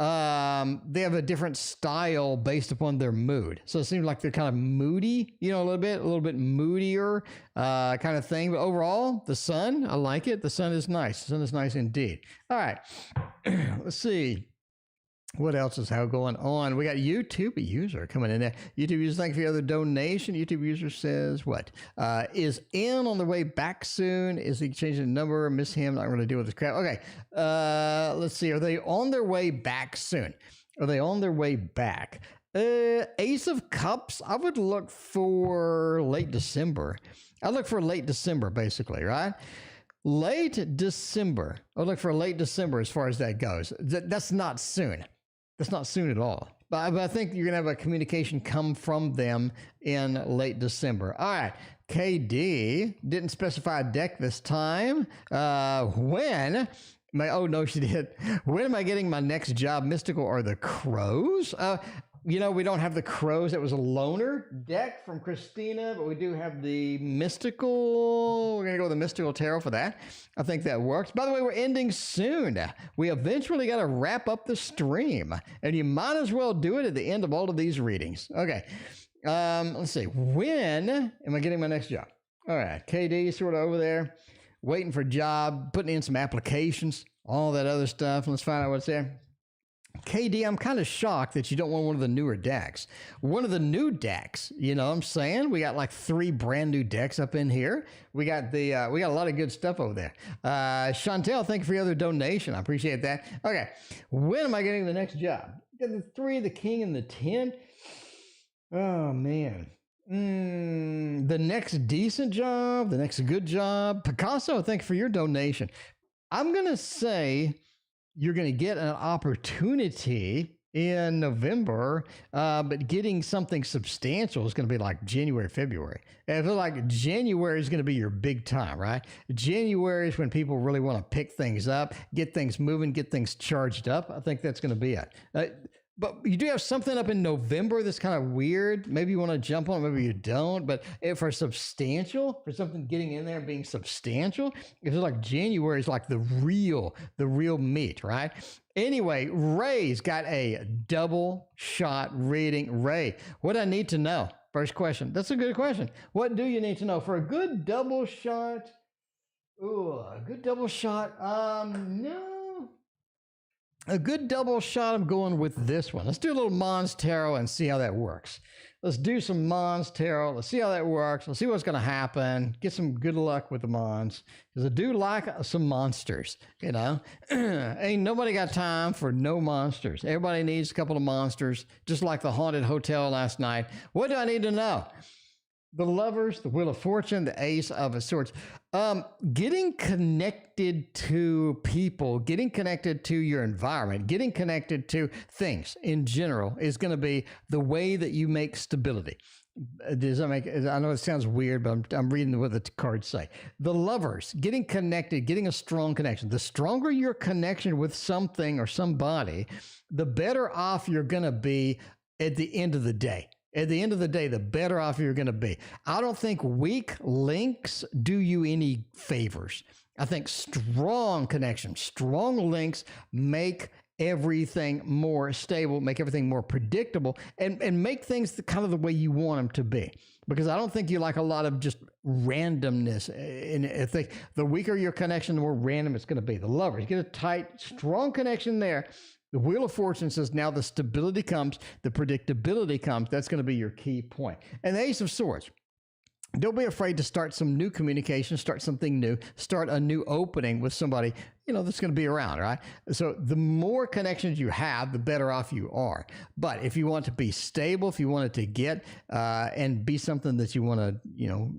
they have a different style based upon their mood. So it seems like they're kind of moody, a little bit moodier kind of thing. But overall, the sun, I like it. The sun is nice. The sun is nice indeed. All right. Let's see. What else is going on? We got YouTube user coming in there. YouTube user, thank you for your other donation. YouTube user says, what? Is in on the way back soon? Is he changing the number? Miss him. Not going to deal with this crap. Okay. Let's see. Are they on their way back soon? Are they on their way back? Ace of Cups. I would look for late December. I look for late December, basically, right? Late December. I look for late December as far as that goes. That's not soon. That's not soon at all. But I think you're going to have a communication come from them in late December. All right. KD didn't specify a deck this time. When? Oh, no, she did. When am I getting my next job, Mystical or the Crows? We don't have the Crows. That was a loner deck from Christina, but we do have the Mystical. We're going to go with the Mystical Tarot for that. I think that works. By the way, we're ending soon. We eventually got to wrap up the stream, and you might as well do it at the end of all of these readings. Okay. Let's see. When am I getting my next job? All right. KD sort of over there, waiting for a job, putting in some applications, all that other stuff. Let's find out what's there. KD, I'm kind of shocked that you don't want one of the newer decks. One of the new decks, you know what I'm saying? We got like 3 brand new decks up in here. We got a lot of good stuff over there. Chantel, thank you for your other donation. I appreciate that. Okay. When am I getting the next job? Got the 3, the King, and the 10. Oh, man. The next decent job, the next good job. Picasso, thank you for your donation. I'm going to say you're going to get an opportunity in November, but getting something substantial is going to be like January, February. And I feel like January is going to be your big time, right? January is when people really want to pick things up, get things moving, get things charged up. I think that's going to be it. But you do have something up in November that's kind of weird. Maybe you want to jump on it, maybe you don't. But for something getting in there and being substantial, it's like January is like the real meat, right? Anyway, Ray's got a double shot reading. Ray, what do I need to know? First question. That's a good question. What do you need to know for a good double shot? Ooh, a good double shot. No. A good double shot, I'm going with this one. Let's do a little Mons Tarot and see how that works. Let's do some Mons Tarot. Let's see how that works. Let's see what's going to happen. Get some good luck with the Mons. Because I do like some monsters, you know. Ain't nobody got time for no monsters. Everybody needs a couple of monsters, just like the haunted hotel last night. What do I need to know? The Lovers, the Wheel of Fortune, the Ace of Swords. Getting connected to people, getting connected to your environment, getting connected to things in general is going to be the way that you make stability. Does that make? I know it sounds weird, but I'm reading what the cards say. The Lovers, getting connected, getting a strong connection. The stronger your connection with something or somebody, the better off you're going to be at the end of the day. At the end of the day, the better off you're going to be. I don't think weak links do you any favors. I think strong connections, strong links make everything more stable, make everything more predictable, and make things kind of the way you want them to be. Because I don't think you like a lot of just randomness. And I think the weaker your connection, the more random it's going to be. The Lovers, get a tight, strong connection there. The Wheel of Fortune says now the stability comes, the predictability comes. That's going to be your key point. And the Ace of Swords. Don't be afraid to start some new communication, start something new, start a new opening with somebody, you know, that's going to be around, right? So the more connections you have, the better off you are. But if you want to be stable, if you want it to get and be something that you want to, you know,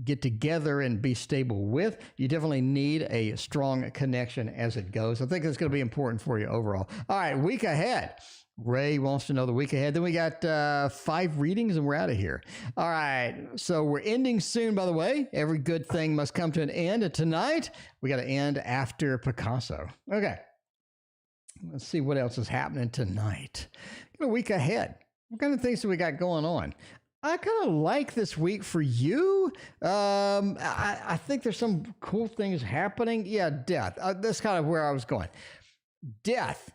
get together and be stable with, you definitely need a strong connection as it goes. I think that's going to be important for you overall. All right, week ahead. Ray wants to know the week ahead. Then we got 5 readings and we're out of here. All right. So we're ending soon, by the way. Every good thing must come to an end. And tonight, we got to end after Picasso. Okay. Let's see what else is happening tonight. A week ahead. What kind of things do we got going on? I kind of like this week for you. I think there's some cool things happening. Yeah, death. That's kind of where I was going. Death.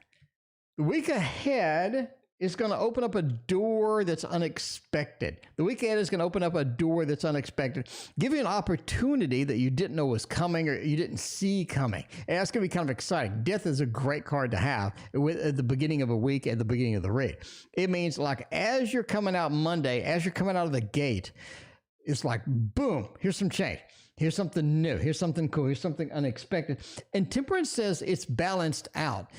The week ahead is going to open up a door that's unexpected. The week ahead is going to open up a door that's unexpected, give you an opportunity that you didn't know was coming or you didn't see coming. And that's going to be kind of exciting. Death is a great card to have at the beginning of a week, at the beginning of the read. It means like as you're coming out Monday, as you're coming out of the gate, it's like, boom, here's some change. Here's something new. Here's something cool. Here's something unexpected. And Temperance says it's balanced out.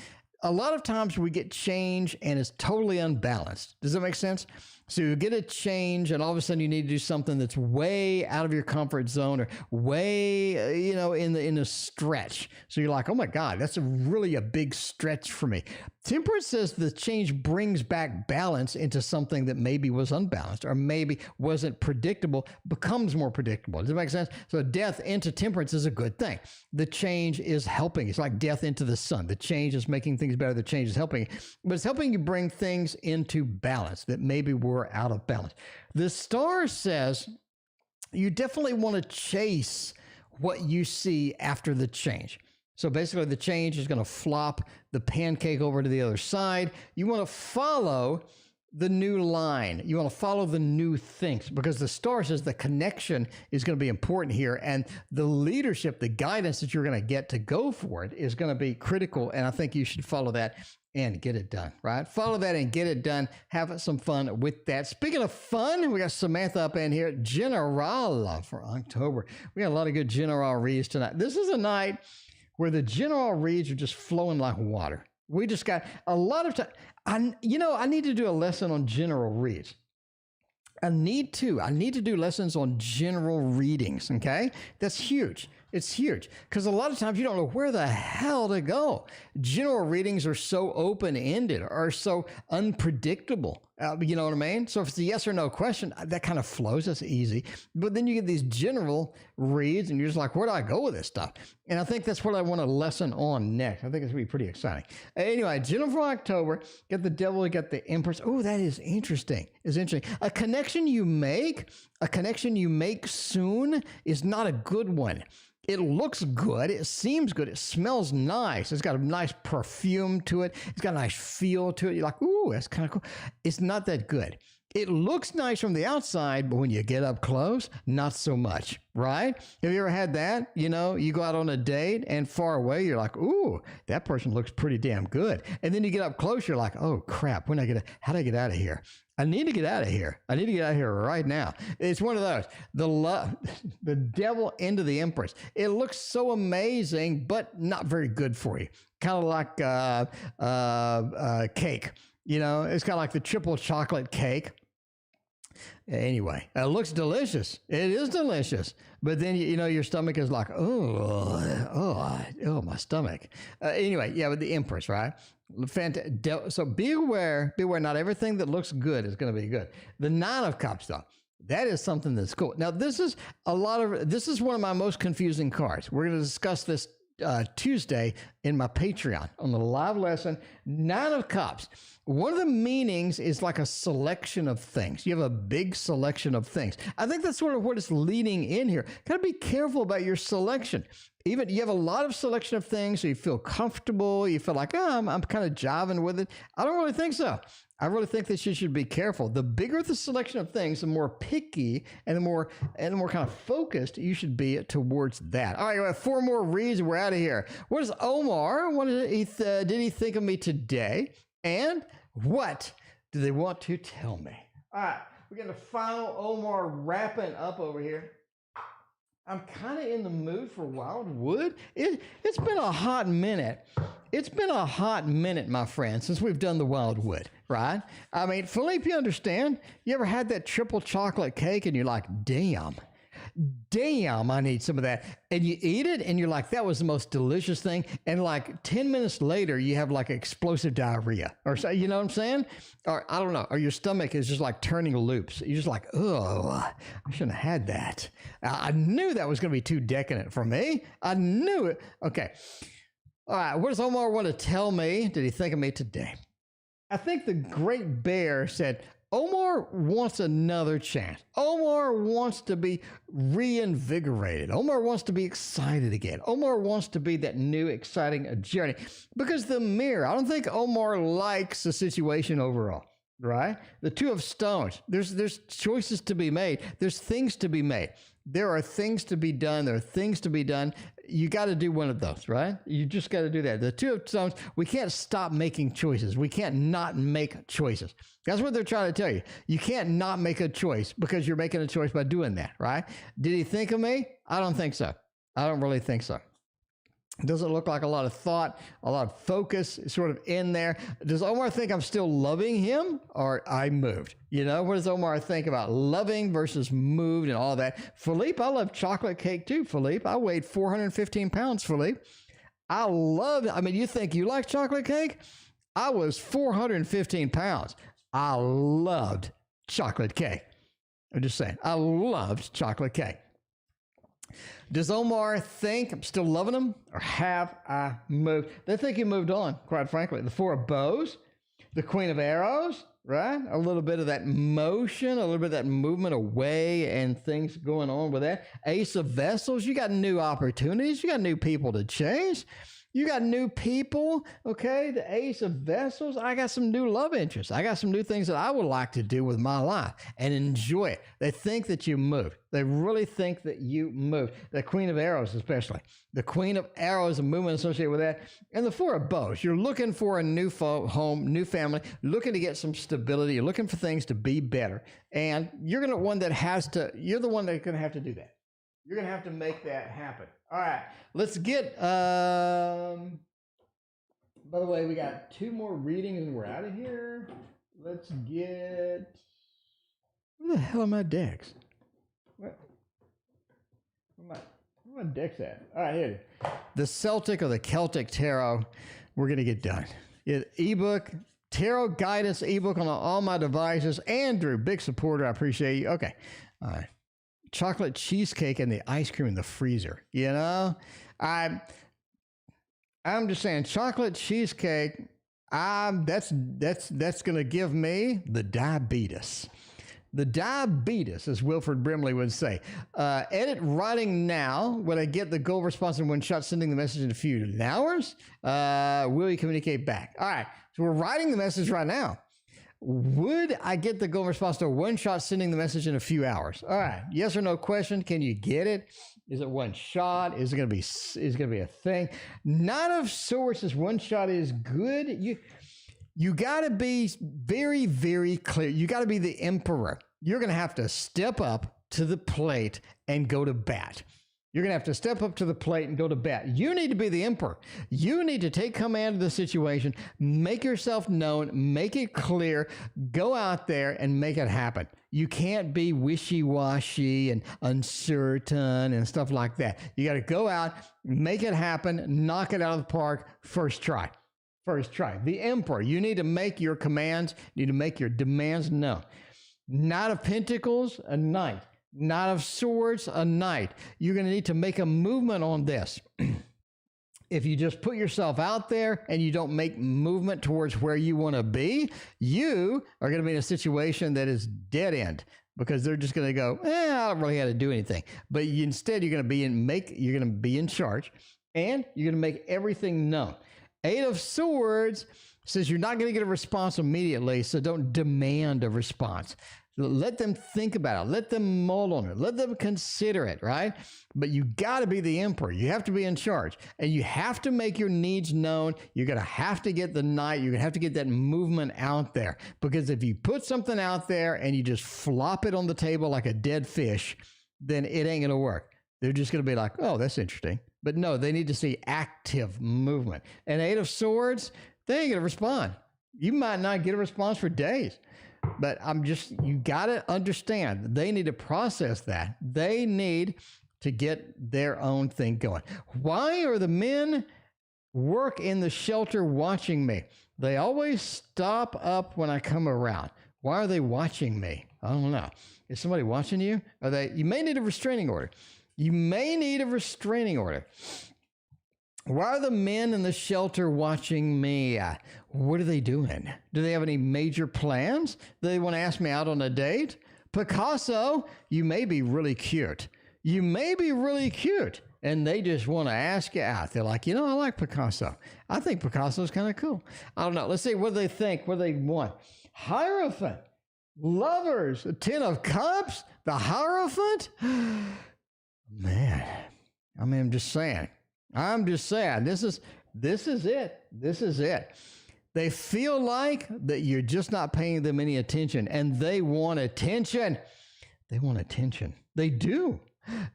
A lot of times we get change and it's totally unbalanced. Does that make sense? So you get a change and all of a sudden you need to do something that's way out of your comfort zone or way, in a stretch. So you're like, oh my God, that's really a big stretch for me. Temperance says the change brings back balance into something that maybe was unbalanced or maybe wasn't predictable, becomes more predictable. Does that make sense? So death into temperance is a good thing. The change is helping. It's like death into the sun. The change is making things better. The change is helping. But it's helping you bring things into balance that maybe were out of balance. The star says you definitely want to chase what you see after the change. So basically the change is going to flop the pancake over to the other side. You want to follow the new line. You want to follow the new things because the star says the connection is going to be important here. And the leadership, the guidance that you're going to get to go for it is going to be critical. And I think you should follow that and get it done, right? Follow that and get it done. Have some fun with that. Speaking of fun, we got Samantha up in here. General for October. We got a lot of good General reads tonight. This is a night where the General reads are just flowing like water. We just got a lot of time. I need to do a lesson on general reads. I need to do lessons on general readings, okay? That's huge. It's huge because a lot of times you don't know where the hell to go. General readings are so open-ended, are so unpredictable. You know what I mean? So if it's a yes or no question, that kind of flows. That's easy. But then you get these general reads and you're just like, where do I go with this stuff? And I think that's what I want to lesson on next. I think it's going to be pretty exciting. Anyway, general for October, get the devil, you got the empress. Oh, that is interesting. It's interesting. A connection you make soon is not a good one. It looks good. It seems good. It smells nice. It's got a nice perfume to it. It's got a nice feel to it. You're like, ooh, that's kind of cool. It's not that good. It looks nice from the outside, but when you get up close, not so much, right? Have you ever had that? You go out on a date and far away, you're like, ooh, that person looks pretty damn good. And then you get up close, you're like, oh crap, how do I get out of here? I need to get out of here. I need to get out of here right now. It's one of those, the devil into the empress. It looks so amazing, but not very good for you. Kind of like cake. It's kind of like the triple chocolate cake. Anyway, it looks delicious. It is delicious. But then, your stomach is like, oh, my stomach. Anyway, yeah, with the empress, right? So beware, not everything that looks good is going to be good. The 9 of Cups, though, that is something that's cool. Now, this is one of my most confusing cards. We're going to discuss this Tuesday in my Patreon on the live lesson. 9 of Cups. One of the meanings is like a selection of things. You have a big selection of things. I think that's sort of what it's leading in here. Got to be careful about your selection. Even you have a lot of selection of things, so you feel comfortable. You feel like, I'm kind of jiving with it. I don't really think so. I really think that you should be careful. The bigger the selection of things, the more picky and the more kind of focused you should be towards that. All right, we have 4 more reads and we're out of here. What is Omar? What did he think of me today? And what do they want to tell me? All right, we got the final Omar wrapping up over here. I'm kind of in the mood for Wildwood. It's been a hot minute. It's been a hot minute, my friend, since we've done the Wildwood, right? I mean, Philippe, you understand? You ever had that triple chocolate cake and you're like, damn, I need some of that. And you eat it and you're like, that was the most delicious thing. And like 10 minutes later, you have like explosive diarrhea or so, you know what I'm saying? Or I don't know, or your stomach is just like turning loops. You're just like, oh, I shouldn't have had that. I knew that was going to be too decadent for me. I knew it. Okay. All right. What does Omar want to tell me? Did he think of me today? I think the Great Bear said, Omar wants another chance. Omar wants to be reinvigorated. Omar wants to be excited again. Omar wants to be that new, exciting journey. Because the mirror, I don't think Omar likes the situation overall, right? The two of stones, there's choices to be made. There's things to be made. There are things to be done. There are things to be done. You got to do one of those, right? You just got to do that. The two of stones, we can't stop making choices. We can't not make choices. That's what they're trying to tell you. You can't not make a choice because you're making a choice by doing that, right? Did he think of me? I don't think so. I don't really think so. Doesn't look like a lot of thought, a lot of focus sort of in there. Does Omar think I'm still loving him or I moved? You know, what does Omar think about loving versus moved and all that? Philippe, I love chocolate cake too, Philippe. I weighed 415 pounds, Philippe. You think you like chocolate cake? I was 415 pounds. I loved chocolate cake. I'm just saying, I loved chocolate cake. Does Omar think I'm still loving him or have I moved? They think he moved on, quite frankly. The Four of Bows, the Queen of Arrows, right? A little bit of that motion, a little bit of that movement away and things going on with that. Ace of Vessels, you got new opportunities. You got new people to chase. You got new people, okay? The Ace of Vessels, I got some new love interests. I got some new things that I would like to do with my life and enjoy it. They think that you moved. They really think that you moved. The Queen of Arrows especially. The Queen of Arrows, a movement associated with that. And the Four of Bows, you're looking for a new home, new family, looking to get some stability. You're looking for things to be better. And you're the one that's going to have to do that. You're going to have to make that happen. All right, let's get, by the way, we got 2 more readings and we're out of here. Let's get, where the hell are my decks? Where my decks at? All right, here it is. The Celtic or the Celtic Tarot, we're going to get done. Ebook, Tarot Guidance ebook on all my devices. Andrew, big supporter, I appreciate you. Okay, all right. Chocolate cheesecake and the ice cream in the freezer. You know, I'm just saying, chocolate cheesecake. That's going to give me the diabetes. The diabetes, as Wilfred Brimley would say. Edit writing now. When I get the goal response in one shot, sending the message in a few hours. Will you communicate back? All right. So we're writing the message right now. Would I get the goal response to one shot, sending the message in a few hours? All right. Yes or no question. Can you get it? Is it one shot? Is it going to be a thing? Nine of Swords is one shot is good. You got to be very, very clear. You got to be the emperor. You're going to have to step up to the plate and go to bat. You're going to have to step up to the plate and go to bat. You need to be the emperor. You need to take command of the situation, make yourself known, make it clear, go out there and make it happen. You can't be wishy-washy and uncertain and stuff like that. You got to go out, make it happen, knock it out of the park, first try. First try. The emperor, you need to make your commands, you need to make your demands known. Knight of Pentacles, a knight. Knight of Swords, a knight. You're going to need to make a movement on this. If you just put yourself out there and you don't make movement towards where you want to be, you are going to be in a situation that is dead end because they're just going to go, I don't really have to do anything. But instead, you're going to be in charge and you're going to make everything known. 8 of Swords says you're not going to get a response immediately, so don't demand a response. Let them think about it. Let them mull on it. Let them consider it, right? But you got to be the emperor. You have to be in charge. And you have to make your needs known. You're going to have to get the knight. You're going to have to get that movement out there. Because if you put something out there and you just flop it on the table like a dead fish, then it ain't going to work. They're just going to be like, oh, that's interesting. But no, they need to see active movement. And 8 of Swords, they ain't going to respond. You might not get a response for days. But you got to understand, they need to process that. They need to get their own thing going. Why are the men work in the shelter watching me? They always stop up when I come around. Why are they watching me? I don't know. Is somebody watching you? You may need a restraining order. You may need a restraining order. Why are the men in the shelter watching me? What are they doing? Do they have any major plans? Do they want to ask me out on a date? Picasso, you may be really cute. You may be really cute. And they just want to ask you out. They're like, I like Picasso. I think Picasso's kind of cool. I don't know. Let's see what they think, what they want. Hierophant, lovers, a 10 of cups, the Hierophant. Man, I'm just saying. This is it. This is it. They feel like that you're just not paying them any attention, and they want attention. They want attention. They do.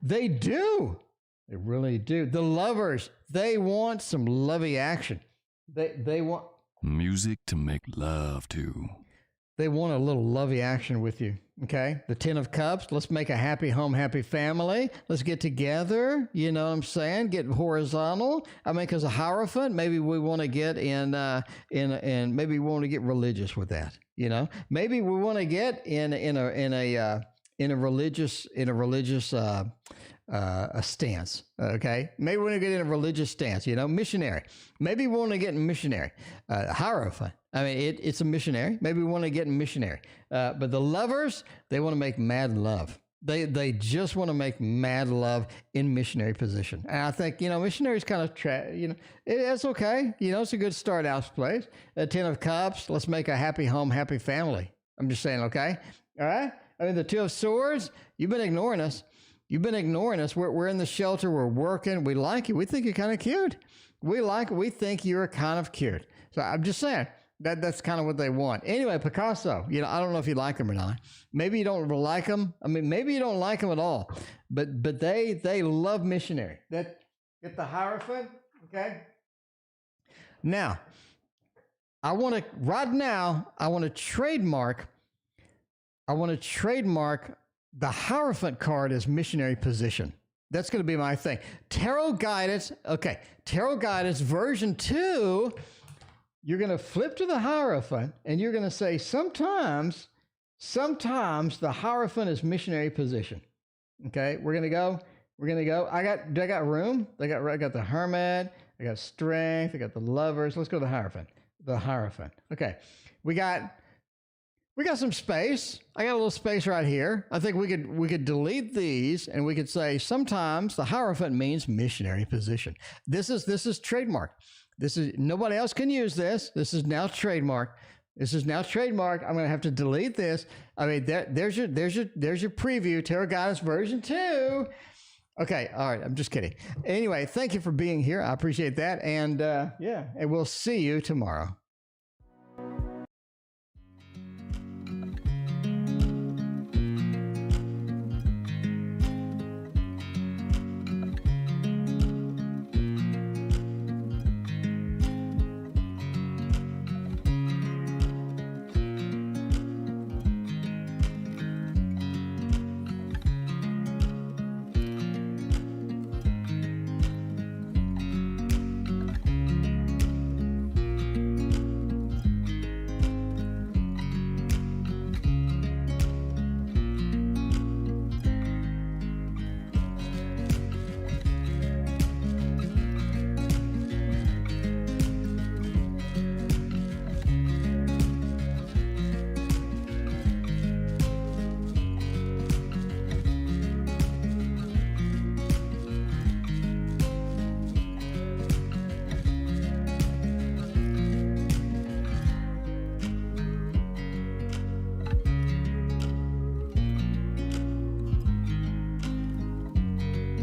They do. They really do. The lovers, they want some lovey action. They want music to make love to. They want a little lovey action with you, okay? The 10 of Cups, let's make a happy home, happy family. Let's get together, you know what I'm saying? Get horizontal. Because a Hierophant, maybe we want to get maybe we want to get religious with that, Maybe we want to get in a religious a stance, okay? Maybe we want to get in a religious stance, missionary. Maybe we want to get in missionary. Hierophant, it's a missionary. Maybe we want to get in missionary. But the lovers, they want to make mad love. They just want to make mad love in missionary position. And I think, missionary is kind of, it's okay. It's a good start out place. A 10 of Cups, let's make a happy home, happy family. I'm just saying, okay? All right? The 2 of Swords, you've been ignoring us. You've been ignoring us. We're in the shelter. We're working. We like you. We think you're kind of cute. We think you're kind of cute. So I'm just saying that's kind of what they want. Anyway, Picasso, I don't know if you like him or not. Maybe you don't like him. Maybe you don't like him at all. But they love missionary. Get the Hierophant, okay? Now, I want to trademark the Hierophant card as missionary position. That's going to be my thing. Tarot guidance. Okay. Tarot guidance version 2. You're going to flip to the Hierophant and you're going to say, sometimes the Hierophant is missionary position. Okay. We're going to go. I got room. I got the Hermit. I got Strength. I got the Lovers. Let's go to the Hierophant. The Hierophant. Okay. We got some space. I got a little space right here. I think we could delete these and we could say sometimes the Hierophant means missionary position. This is trademark. Nobody else can use this. This is now trademark. I'm going to have to delete this. There's your preview. Tarot Guidance version 2. Okay. All right. I'm just kidding. Anyway, thank you for being here. I appreciate that. And and we'll see you tomorrow.